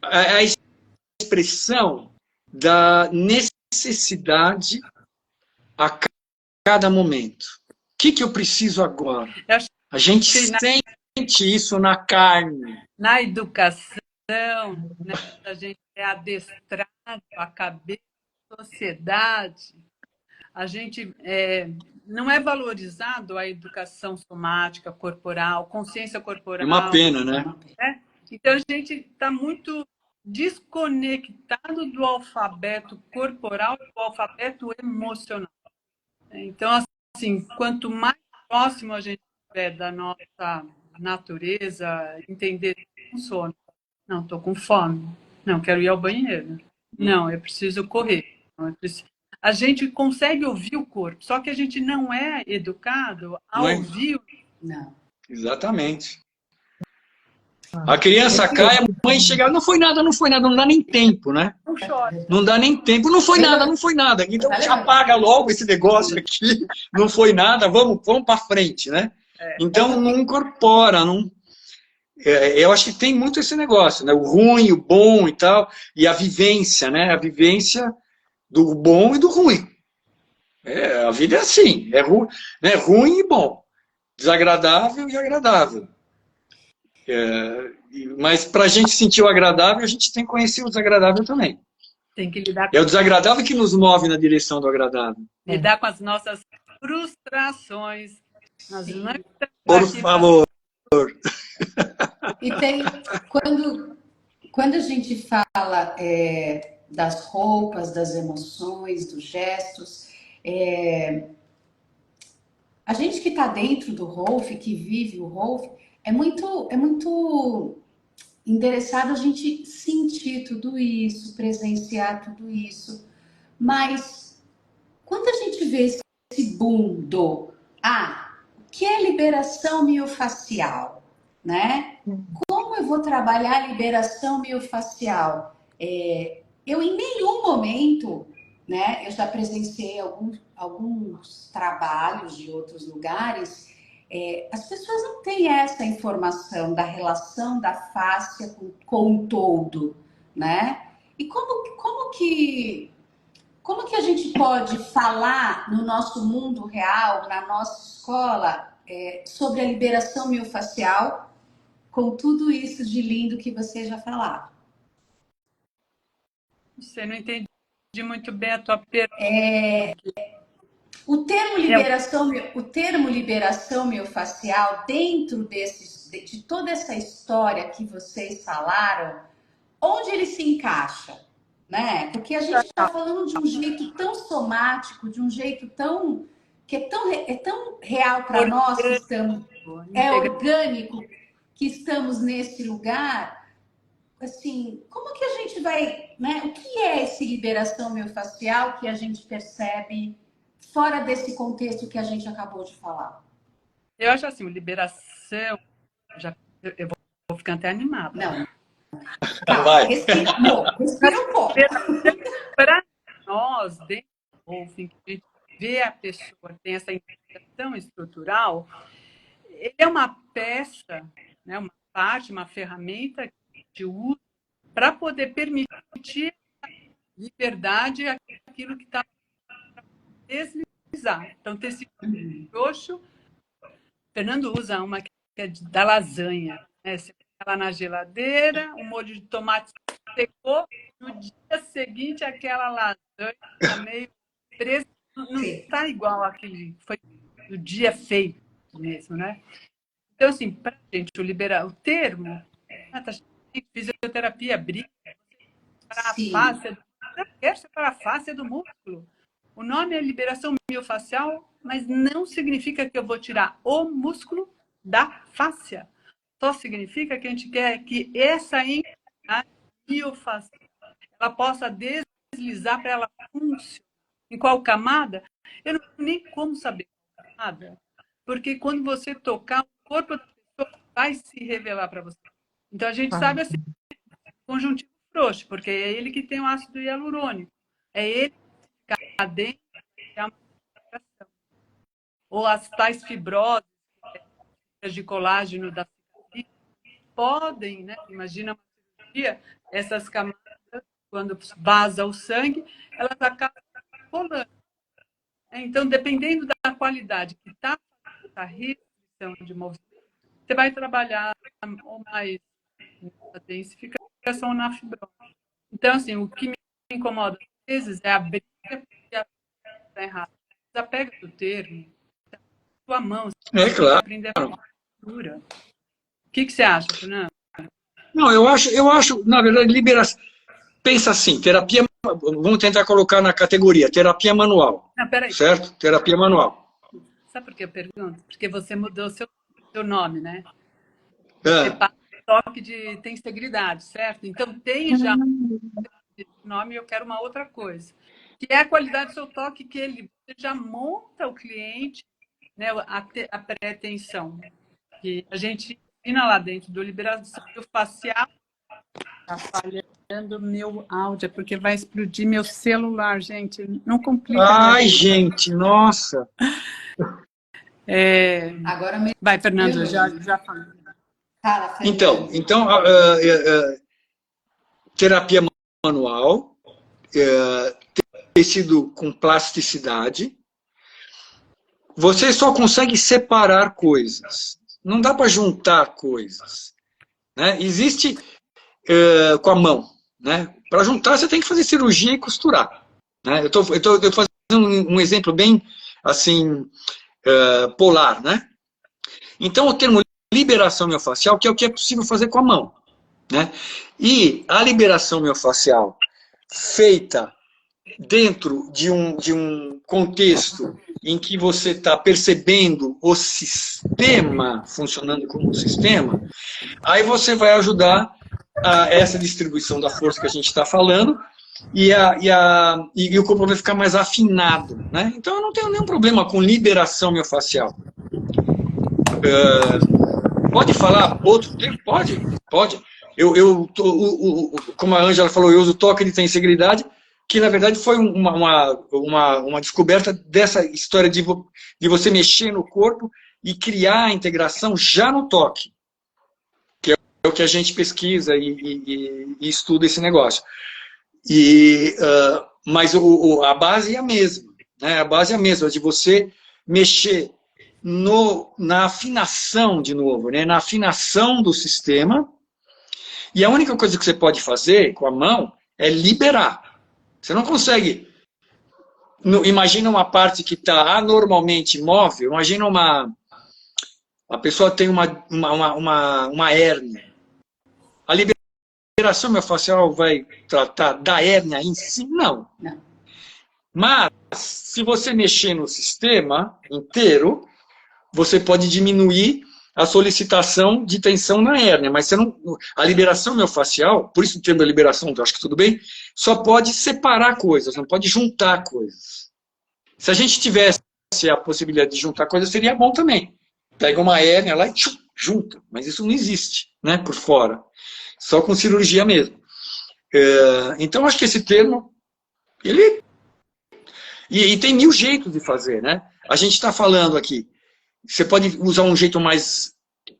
a expressão da necessidade a cada momento. O que eu preciso agora? A gente sente isso na carne. Na educação, né, a gente é adestrado a cabeça da sociedade, a gente não é valorizado a educação somática, corporal, consciência corporal. É uma pena, né? Então, a gente está muito desconectado do alfabeto corporal e do alfabeto emocional. Então, assim, quanto mais próximo a gente estiver da nossa natureza, entender o sono. Não, estou com fome. Não, quero ir ao banheiro. Não, eu preciso correr. Não, eu preciso... A gente consegue ouvir o corpo, só que a gente não é educado a ouvir. Não. Exatamente. A criança cai, a mãe chega, não foi nada, não dá nem tempo, né? Não chora. Não dá nem tempo, não foi nada. Então já apaga logo esse negócio aqui, não foi nada, vamos para frente, né? Então não incorpora, não... Eu acho que tem muito esse negócio, né? O ruim, o bom e tal, e a vivência, né? A vivência do bom e do ruim. A vida é assim, é né? Ruim e bom, desagradável e agradável. Mas para a gente sentir o agradável, a gente tem que conhecer o desagradável também. Tem que lidar É o desagradável que nos move na direção do agradável. Lidar com as nossas frustrações. Por favor. E tem, quando a gente fala das roupas, das emoções, dos gestos, a gente que está dentro do Rolf, que vive o Rolf, é muito interessado a gente sentir tudo isso, presenciar tudo isso. Mas quando a gente vê esse boom do o que é liberação miofascial, né? Como eu vou trabalhar a liberação miofascial? Eu em nenhum momento, né? Eu já presenciei alguns trabalhos de outros lugares. As pessoas não têm essa informação da relação da fáscia com o todo, né? E como que a gente pode falar no nosso mundo real, na nossa escola, sobre a liberação miofascial com tudo isso de lindo que você já falou? Você não entendi muito bem a tua pergunta. O termo liberação miofascial, dentro de toda essa história que vocês falaram, onde ele se encaixa? Né? Porque a gente está falando de um jeito tão somático, de um jeito que é tão real para nós que estamos, orgânico, que estamos nesse lugar. Assim, como que a gente vai, né? O que é esse liberação miofascial que a gente percebe fora desse contexto que a gente acabou de falar? Eu acho assim, liberação, eu vou ficar até animada. Não. Vai. Respira um pouco. Para nós, dentro do Rolfing, que a gente vê a pessoa, tem essa integração estrutural, ele é uma peça, né, uma parte, uma ferramenta que a gente usa para poder permitir liberdade aquilo que está deslizar. Então, tecido frouxo, Fernando usa uma que é da lasanha, né? Você põe ela na geladeira, o molho de tomate secou, no dia seguinte aquela lasanha está meio presa, não está igual àquele que foi no dia feito mesmo, né? Então, assim, para a gente liberar o termo, fisioterapia briga para a fáscia, para a fáscia do músculo. O nome é liberação miofascial, mas não significa que eu vou tirar o músculo da fáscia. Só significa que a gente quer que essa entidade miofascial ela possa deslizar para ela funcionar. Em qual camada? Eu não tenho nem como saber qual camada, porque quando você tocar, o corpo da pessoa vai se revelar para você. Então, a gente sabe assim, conjuntivo frouxo, porque é ele que tem o ácido hialurônico. É ele que fica dentro da uma. Ou as tais fibroses de colágeno da cicatriz, podem, né? Imagina uma cirurgia, essas camadas, quando vaza o sangue, elas acabam rolando. Então, dependendo da qualidade que está a restrição de movimento, você vai trabalhar ou mais na densificação ou na fibrose. Então, assim, o que me incomoda às vezes é a briga porque a está errada. Desapega do termo, sua mão, você tem que claro. aprender a postura. O que você acha, Fernando? Não, eu acho, na verdade, liberação. Pensa assim, terapia, vamos tentar colocar na categoria, terapia manual. Não, peraí. Certo? Terapia manual. Sabe por que eu pergunto? Porque você mudou seu nome, né? É. Você passa o toque de tem integridade, certo? Então tem já esse nome e eu quero uma outra coisa. Que é a qualidade do seu toque, que você já monta o cliente, né, a pré-atenção. Que a gente ensina lá dentro do liberação facial. Está falhando meu áudio, é porque vai explodir meu celular, gente. Não complica. Ai, gente, nossa. Agora vai, Fernando, já falei. Então terapia manual, tecido com plasticidade. Você só consegue separar coisas. Não dá para juntar coisas. Né? Existe com a mão. Né? Para juntar, você tem que fazer cirurgia e costurar. Né? Eu tô fazendo um exemplo bem assim, polar. Né? Então, o termo liberação miofascial, que é o que é possível fazer com a mão. Né? E a liberação miofascial feita dentro de um contexto em que você está percebendo o sistema funcionando como um sistema, aí você vai ajudar a essa distribuição da força que a gente está falando e o corpo vai ficar mais afinado. Né? Então eu não tenho nenhum problema com liberação miofascial. Pode falar outro tempo? Pode. Como a Ângela falou, eu uso toque de tensibilidade, que na verdade foi uma descoberta dessa história de você mexer no corpo e criar a integração já no toque, que é o que a gente pesquisa e estuda esse negócio. Mas a base é a mesma, né? A base é a mesma, de você mexer na afinação, de novo, né? Na afinação do sistema, e a única coisa que você pode fazer com a mão é liberar. Você não consegue. Imagina uma parte que está anormalmente móvel. Imagina a pessoa tem uma hérnia. A liberação miofascial vai tratar da hérnia em si? Não. Mas, se você mexer no sistema inteiro, você pode diminuir a solicitação de tensão na hérnia, mas a liberação miofascial, por isso o termo da liberação, eu acho que tudo bem, só pode separar coisas, não pode juntar coisas. Se a gente tivesse a possibilidade de juntar coisas, seria bom também. Pega uma hérnia lá e junta, mas isso não existe, né, por fora. Só com cirurgia mesmo. Então, acho que esse termo, ele... E tem 1000 jeitos de fazer, né? A gente está falando aqui, você pode usar um jeito mais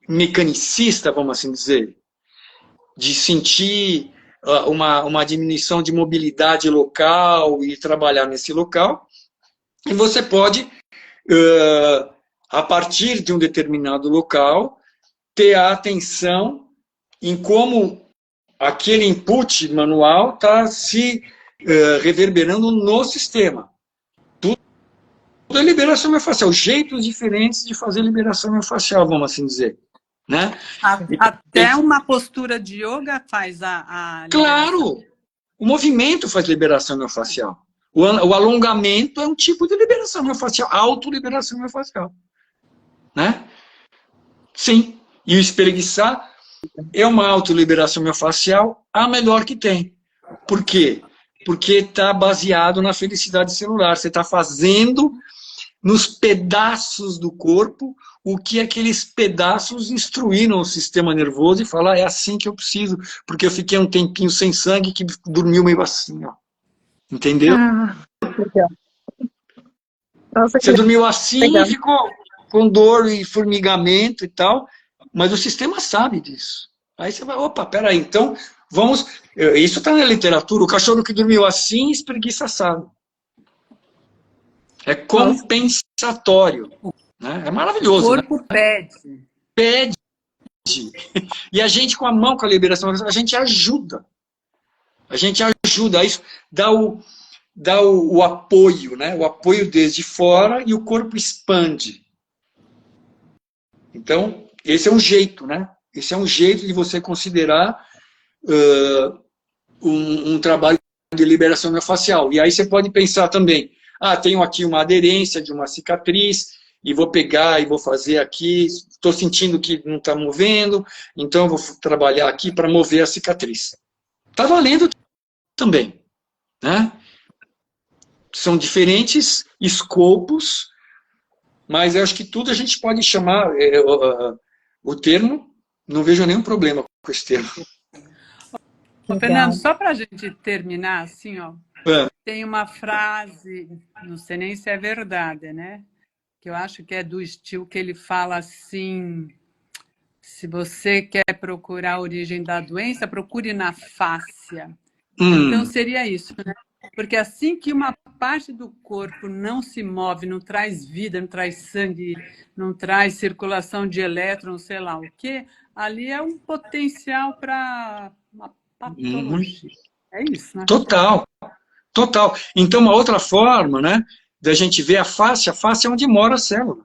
mecanicista, vamos assim dizer, de sentir uma diminuição de mobilidade local e trabalhar nesse local. E você pode, a partir de um determinado local, ter a atenção em como aquele input manual está se reverberando no sistema. Tudo é liberação miofascial, jeitos diferentes de fazer liberação miofascial, vamos assim dizer. Né? Até uma postura de yoga faz a Claro! O movimento faz liberação miofascial. O alongamento é um tipo de liberação miofascial, autoliberação miofascial. Né? Sim. E o espreguiçar é uma autoliberação miofascial a melhor que tem. Por quê? Porque está baseado na felicidade celular. Você está fazendo nos pedaços do corpo o que aqueles pedaços instruíram o sistema nervoso e falar, é assim que eu preciso, porque eu fiquei um tempinho sem sangue que dormiu meio assim, ó. Entendeu? Legal. Nossa, você dormiu assim legal. E ficou com dor e formigamento e tal, mas o sistema sabe disso. Aí você vai, opa, peraí, então vamos... Isso está na literatura, o cachorro que dormiu assim espreguiça assado. É compensatório. Né? É maravilhoso, O né? corpo pede. Pede. E a gente, com a mão, com a liberação, a gente ajuda. A gente ajuda. Isso dá o apoio, né? O apoio desde fora e o corpo expande. Então, esse é um jeito, né? Esse é um jeito de você considerar um trabalho de liberação miofascial. E aí você pode pensar também, tenho aqui uma aderência de uma cicatriz, e vou pegar e vou fazer aqui, estou sentindo que não está movendo, então eu vou trabalhar aqui para mover a cicatriz. Está valendo também, né? São diferentes escopos, mas eu acho que tudo a gente pode chamar o termo, não vejo nenhum problema com esse termo. Ô, Fernando, só para a gente terminar, assim, ó, tem uma frase, não sei nem se é verdade, né? Que eu acho que é do estilo que ele fala assim, se você quer procurar a origem da doença, procure na fáscia. Então seria isso, né? Porque assim que uma parte do corpo não se move, não traz vida, não traz sangue, não traz circulação de elétrons, sei lá o quê, ali é um potencial para uma patologia. É isso, né? Total. Então, uma outra forma, né, da gente ver a face é onde mora a célula.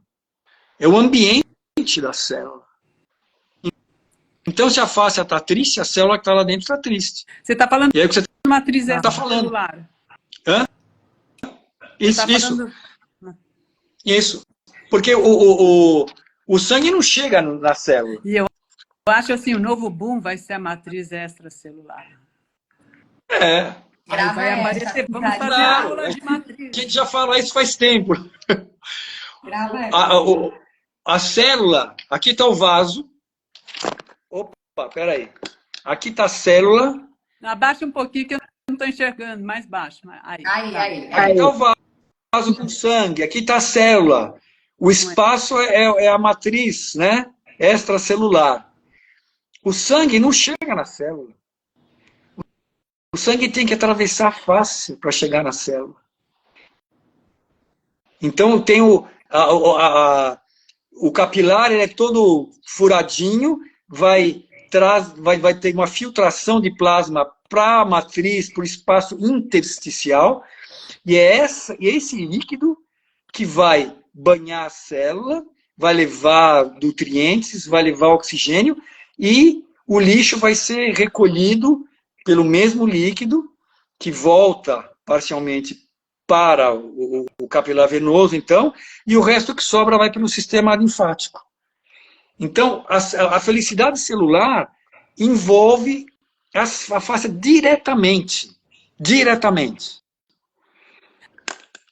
É o ambiente da célula. Então, se a face está triste, a célula que está lá dentro está triste. Você está falando de matriz extracelular. Hã? Isso. Porque o sangue não chega na célula. E eu acho assim, o novo boom vai ser a matriz extracelular. Aí vai aparecer, vamos fazer aula de matriz. A gente já fala isso faz tempo. A célula, aqui está o vaso. Opa, peraí. Aqui está a célula. Abaixa um pouquinho que eu não estou enxergando, mais baixo. Aí. Aqui está o vaso com sangue, aqui está a célula. O espaço é a matriz, né? Extracelular. O sangue não chega na célula. O sangue tem que atravessar a face para chegar na célula. Então tem o capilar, ele é todo furadinho, vai ter uma filtração de plasma para a matriz, para o espaço intersticial, e é esse líquido que vai banhar a célula, vai levar nutrientes, vai levar oxigênio, e o lixo vai ser recolhido pelo mesmo líquido, que volta parcialmente para o capilar venoso, então, e o resto que sobra vai para o sistema linfático. Então, a felicidade celular envolve a face diretamente.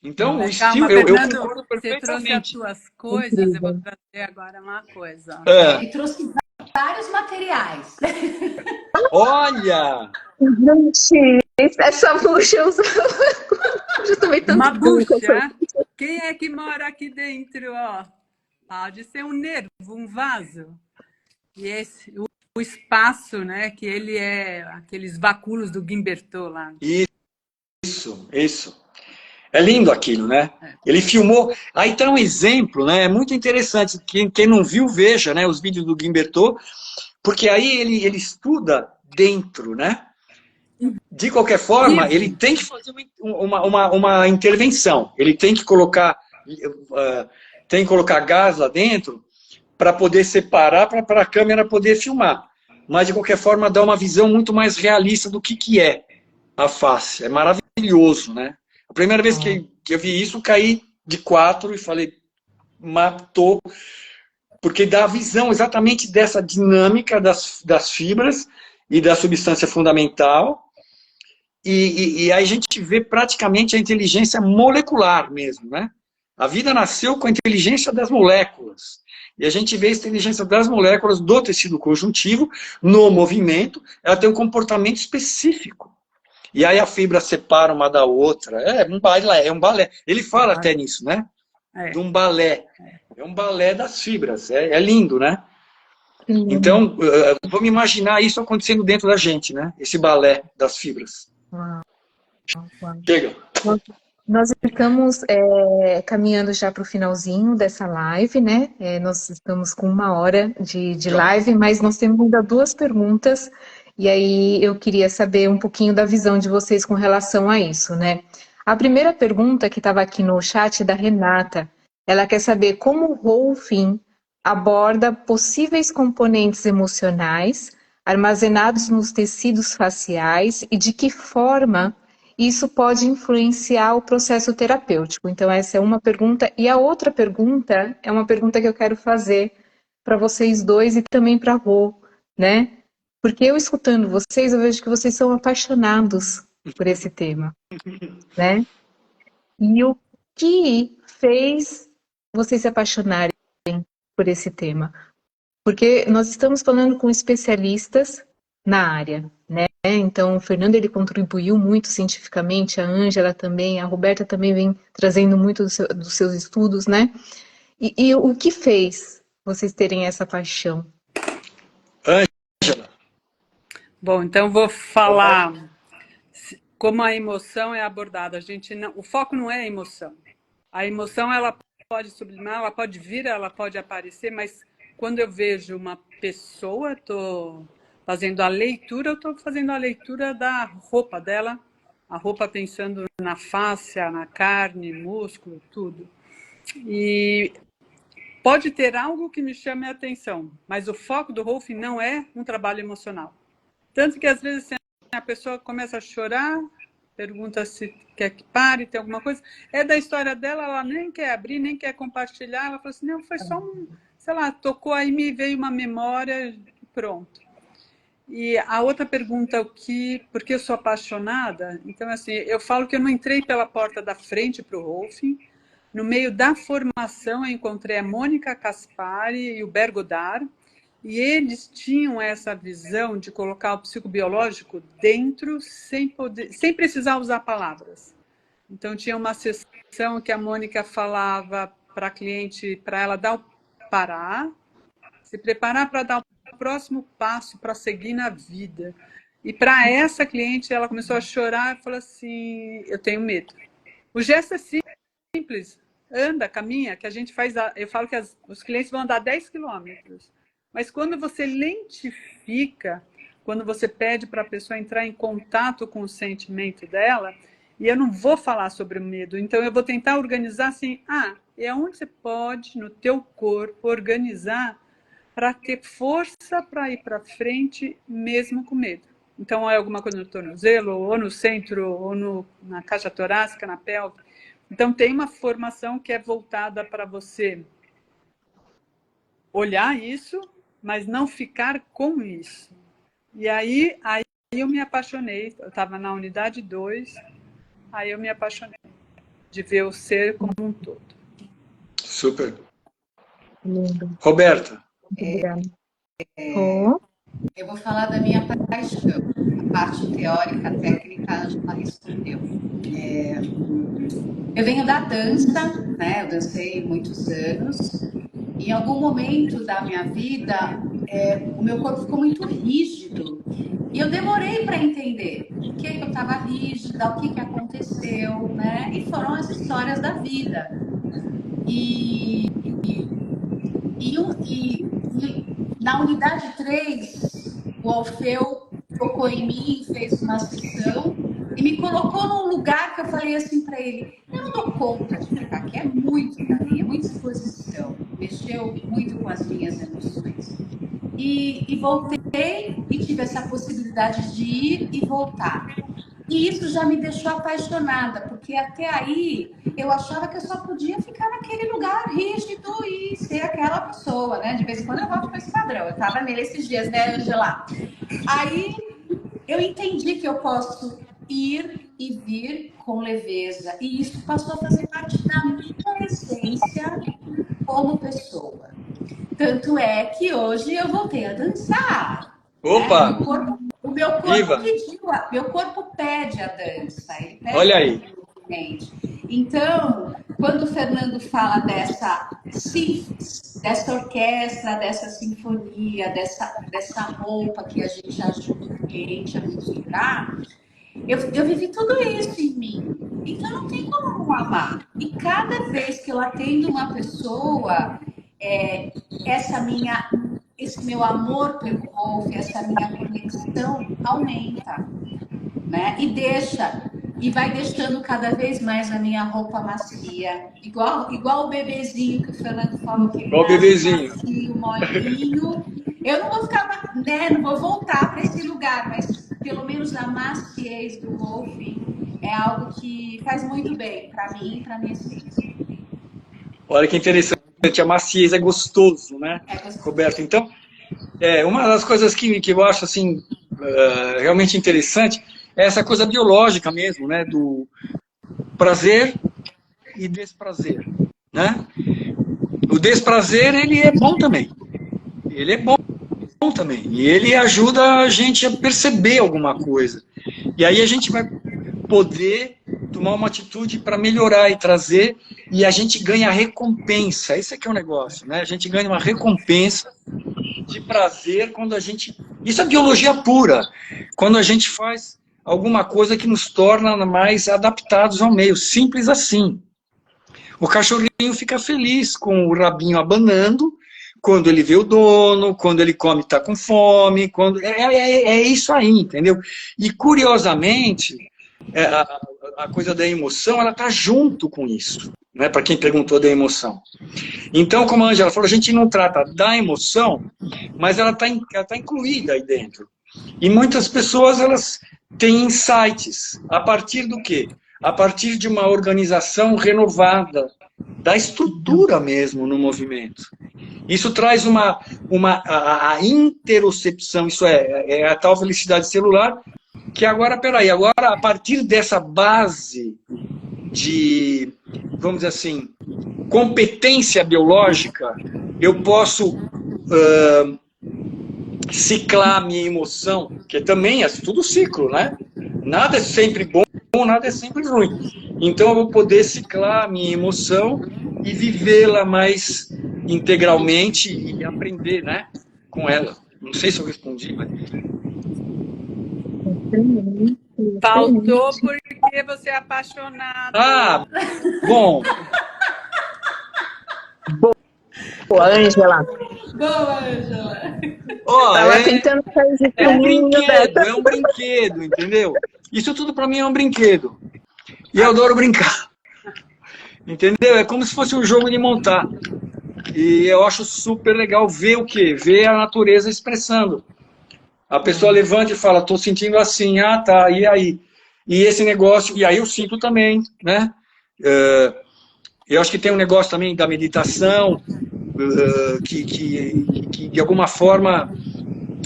Então, o estilo, eu concordo perfeitamente. Você trouxe as tuas coisas, eu vou trazer agora uma coisa. Ele trouxe vários materiais. Olha! Gente, essa bucha eu uso justamente tanto. Uma bucha? Quem é que mora aqui dentro? Ó? Pode ser um nervo, um vaso. E o espaço, né? Que ele é aqueles báculos do Guimberteau lá. Isso. É lindo aquilo, né? Ele filmou. Aí tá um exemplo, né? É muito interessante. Quem não viu, veja, né? Os vídeos do Guimberteau, porque aí ele estuda dentro, né? De qualquer forma, ele tem que fazer uma intervenção. Ele tem que colocar gás lá dentro para poder separar, para a câmera poder filmar. Mas, de qualquer forma, dá uma visão muito mais realista do que é a face. É maravilhoso, né? A primeira vez que eu vi isso, caí de 4 e falei, matou, porque dá a visão exatamente dessa dinâmica das fibras e da substância fundamental, e aí a gente vê praticamente a inteligência molecular mesmo, né? A vida nasceu com a inteligência das moléculas, e a gente vê a inteligência das moléculas do tecido conjuntivo no movimento, ela tem um comportamento específico. E aí a fibra separa uma da outra. É um balé. Ele fala até nisso, né? De um balé. É um balé das fibras. É lindo, né? Que lindo. Então, vamos imaginar isso acontecendo dentro da gente, né? Esse balé das fibras. Uau, uau. Chega. Nós nós estamos caminhando já para o finalzinho dessa live, né? Nós estamos com 1 hora de Tá. live, mas nós temos ainda 2 perguntas, e aí eu queria saber um pouquinho da visão de vocês com relação a isso, né? A primeira pergunta que estava aqui no chat é da Renata. Ela quer saber como o Rolfing aborda possíveis componentes emocionais armazenados nos tecidos faciais e de que forma isso pode influenciar o processo terapêutico. Então, essa é uma pergunta. E a outra pergunta é uma pergunta que eu quero fazer para vocês dois e também para a Rô, né? Porque eu escutando vocês, eu vejo que vocês são apaixonados por esse tema, né? E o que fez vocês se apaixonarem por esse tema? Porque nós estamos falando com especialistas na área, né? Então, o Fernando ele contribuiu muito cientificamente, a Ângela também, a Roberta também vem trazendo muito dos seus estudos, né? E o que fez vocês terem essa paixão? Ângela. Bom, então vou falar como a emoção é abordada. A gente não, o foco não é a emoção. A emoção ela pode sublimar, ela pode vir, ela pode aparecer, mas quando eu vejo uma pessoa, estou fazendo a leitura, eu estou fazendo a leitura da roupa dela, a roupa pensando na fáscia, na carne, músculo, tudo. E pode ter algo que me chame a atenção, mas o foco do Rolfing não é um trabalho emocional. Tanto que às vezes a pessoa começa a chorar, pergunta se quer que pare, tem alguma coisa. É da história dela, ela nem quer abrir, nem quer compartilhar. Ela fala assim, não, foi só sei lá, tocou aí, me veio uma memória, pronto. E a outra pergunta, por que eu sou apaixonada? Então, assim, eu falo que eu não entrei pela porta da frente para o Rolfing. No meio da formação, eu encontrei a Mônica Caspari e o Bergodar, e eles tinham essa visão de colocar o psicobiológico dentro, sem precisar usar palavras. Então, tinha uma sessão que a Mônica falava para a cliente, para ela parar, se preparar para dar o próximo passo para seguir na vida. E para essa cliente, ela começou a chorar e falou assim, eu tenho medo. O gesto é simples, anda, caminha, que a gente faz, eu falo que os clientes vão andar 10 quilômetros. Mas quando você lentifica, quando você pede para a pessoa entrar em contato com o sentimento dela, e eu não vou falar sobre o medo, então eu vou tentar organizar assim, é onde você pode, no teu corpo, organizar para ter força para ir para frente, mesmo com medo. Então, é alguma coisa no tornozelo, ou no centro, ou na caixa torácica, na pelve. Então, tem uma formação que é voltada para você olhar isso, mas não ficar com isso. E aí eu me apaixonei. Eu estava na unidade 2, aí eu me apaixonei de ver o ser como um todo. Super. Lindo. Roberta. Obrigada. Eu vou falar da minha paixão. A parte teórica, técnica, a Ângela respondeu. Eu venho da dança, né? Eu dancei muitos anos. E em algum momento da minha vida, o meu corpo ficou muito rígido. E eu demorei para entender por que eu estava rígida, o que aconteceu, né? E foram as histórias da vida. E na unidade 3, o Alfeu tocou em mim, fez uma sessão e me colocou num lugar que eu falei assim para ele, eu não dou conta de ficar aqui, é muito para mim, é muita exposição, mexeu muito com as minhas emoções. E voltei e tive essa possibilidade de ir e voltar. E isso já me deixou apaixonada, porque até aí eu achava que eu só podia ficar naquele lugar rígido e ser aquela pessoa, né? De vez em quando eu volto para esse padrão. Eu estava nele esses dias, né, Angela? Aí eu entendi que eu posso ir e vir com leveza. E isso passou a fazer parte da minha essência como pessoa. Tanto é que hoje eu voltei a dançar. Opa! Né? O meu corpo Viva! pediu, meu corpo pede a dança. Ele pede Olha aí. Exatamente. Então, quando o Fernando fala dessa orquestra, dessa sinfonia, dessa roupa que a gente ajuda o cliente a costurar, eu vivi tudo isso em mim. Então não tem como não amar. E cada vez que eu atendo uma pessoa, esse meu amor pelo Rolf, essa minha conexão aumenta, né? E vai deixando cada vez mais a minha roupa macia, igual o bebezinho que o Fernando falou, que Igual o bebezinho. macio, molinho. Eu não vou ficar, né? Não vou voltar para esse lugar, mas pelo menos a maciez do Rolf é algo que faz muito bem para mim e para minha essência. Olha que interessante, a maciez é gostoso, né, Roberto? Então, uma das coisas que eu acho assim, realmente interessante é essa coisa biológica mesmo, né, do prazer e desprazer, né? O desprazer, ele é bom também. Ele é bom também. E ele ajuda a gente a perceber alguma coisa. E aí a gente vai poder tomar uma atitude para melhorar e trazer, e a gente ganha recompensa. Esse aqui é o negócio, né? A gente ganha uma recompensa de prazer quando a gente... Isso é biologia pura. Quando a gente faz alguma coisa que nos torna mais adaptados ao meio. Simples assim. O cachorrinho fica feliz com o rabinho abanando, quando ele vê o dono, quando ele come está com fome, é isso aí, entendeu? E curiosamente, a coisa da emoção, ela está junto com isso, né? Para quem perguntou da emoção. Então, como a Ângela falou, a gente não trata da emoção, mas ela tá incluída aí dentro. E muitas pessoas, elas têm insights. A partir do quê? A partir de uma organização renovada, da estrutura mesmo no movimento. Isso traz a interocepção, isso é a tal felicidade celular, que agora, a partir dessa base de, vamos dizer assim, competência biológica, eu posso ciclar minha emoção, que também é tudo ciclo, né? Nada é sempre bom, nada é sempre ruim. Então eu vou poder ciclar minha emoção e vivê-la mais integralmente e aprender, né, com ela. Não sei se eu respondi, mas... Faltou porque você é apaixonado. Ah, bom. Boa, Ângela. Boa, Ângela. Tava tentando fazer é um brinquedo, entendeu? Isso tudo para mim é um brinquedo. E eu adoro brincar. Entendeu? É como se fosse um jogo de montar. E eu acho super legal ver o quê? Ver a natureza expressando. A pessoa levanta e fala, estou sentindo assim, ah, tá, e aí? E esse negócio, e aí eu sinto também, né? Eu acho que tem um negócio também da meditação, que de alguma forma,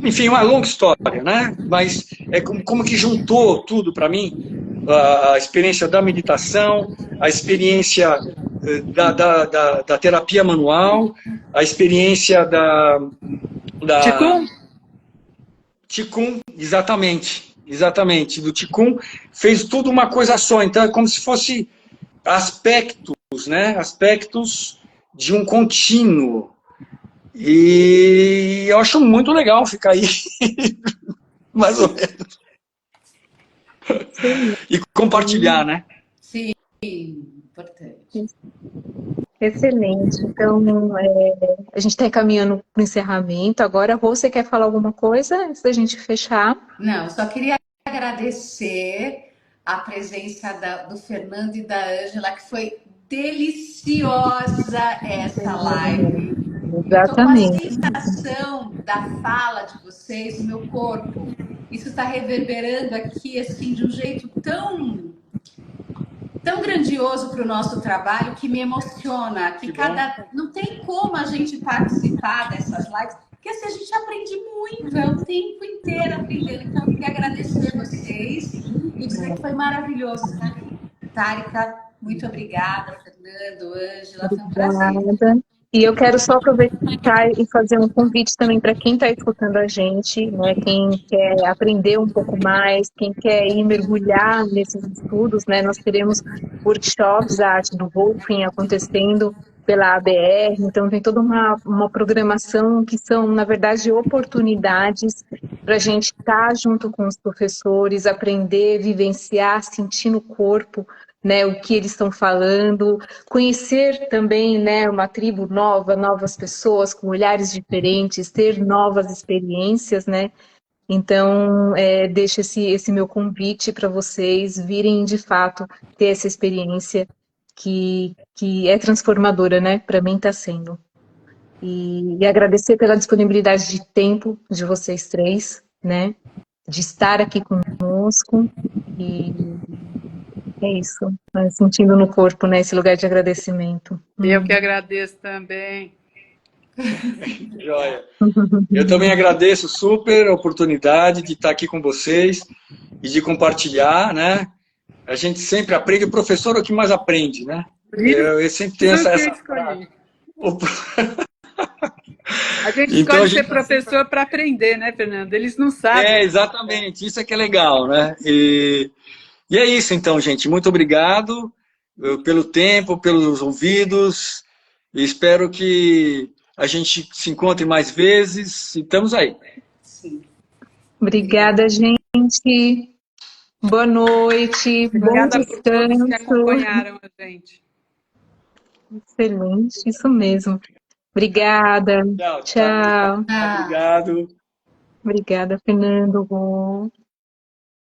enfim, uma longa história, né? Mas é como que juntou tudo para mim, a experiência da meditação, a experiência da terapia manual, a experiência da Qigong, exatamente, do Qigong, fez tudo uma coisa só, então é como se fosse aspectos, né, aspectos de um contínuo, e eu acho muito legal ficar aí, mais ou menos, e compartilhar, né? Sim, importante. Excelente. Então, a gente está caminhando para o encerramento. Agora, você quer falar alguma coisa antes da gente fechar? Não, só queria agradecer a presença do Fernando e da Ângela, que foi deliciosa essa live. Exatamente. Estou com a sensação da fala de vocês no meu corpo. Isso está reverberando aqui assim de um jeito tão grandioso para o nosso trabalho, que me emociona, não tem como a gente participar dessas lives, porque assim, a gente aprende muito, é o tempo inteiro aprendendo. Então eu queria agradecer vocês e dizer que foi maravilhoso, né? Tárika, muito obrigada, Fernando, Ângela, foi um prazer. Obrigada. E eu quero só aproveitar e fazer um convite também para quem está escutando a gente, né? Quem quer aprender um pouco mais, quem quer ir mergulhar nesses estudos, né? Nós teremos workshops da arte do Wolfing acontecendo pela ABR, então tem toda uma programação que são, na verdade, oportunidades para a gente estar junto com os professores, aprender, vivenciar, sentir no corpo, né, o que eles estão falando, conhecer também, né, uma tribo nova, novas pessoas com olhares diferentes, ter novas experiências, né? Então, deixo esse meu convite para vocês virem de fato ter essa experiência que é transformadora, né? Para mim está sendo. E agradecer pela disponibilidade de tempo de vocês três, né? De estar aqui conosco. E é isso, né? Sentindo no corpo, né? Esse lugar de agradecimento. Eu que agradeço também. Joia. Eu também agradeço super a oportunidade de estar aqui com vocês e de compartilhar, né? A gente sempre aprende, o professor é o que mais aprende, né? Eu sempre tenho essa... A gente então, escolhe ser professor para aprender, né, Fernando? Eles não sabem. Exatamente. Isso é que é legal, né? E é isso, então, gente. Muito obrigado pelo tempo, pelos ouvidos. E espero que a gente se encontre mais vezes. E estamos aí. Sim. Obrigada, gente. Boa noite. Obrigada bom por todos que descanso. acompanharam a gente. Excelente, isso mesmo. Obrigada. Tchau. Obrigado. Obrigada, Fernando.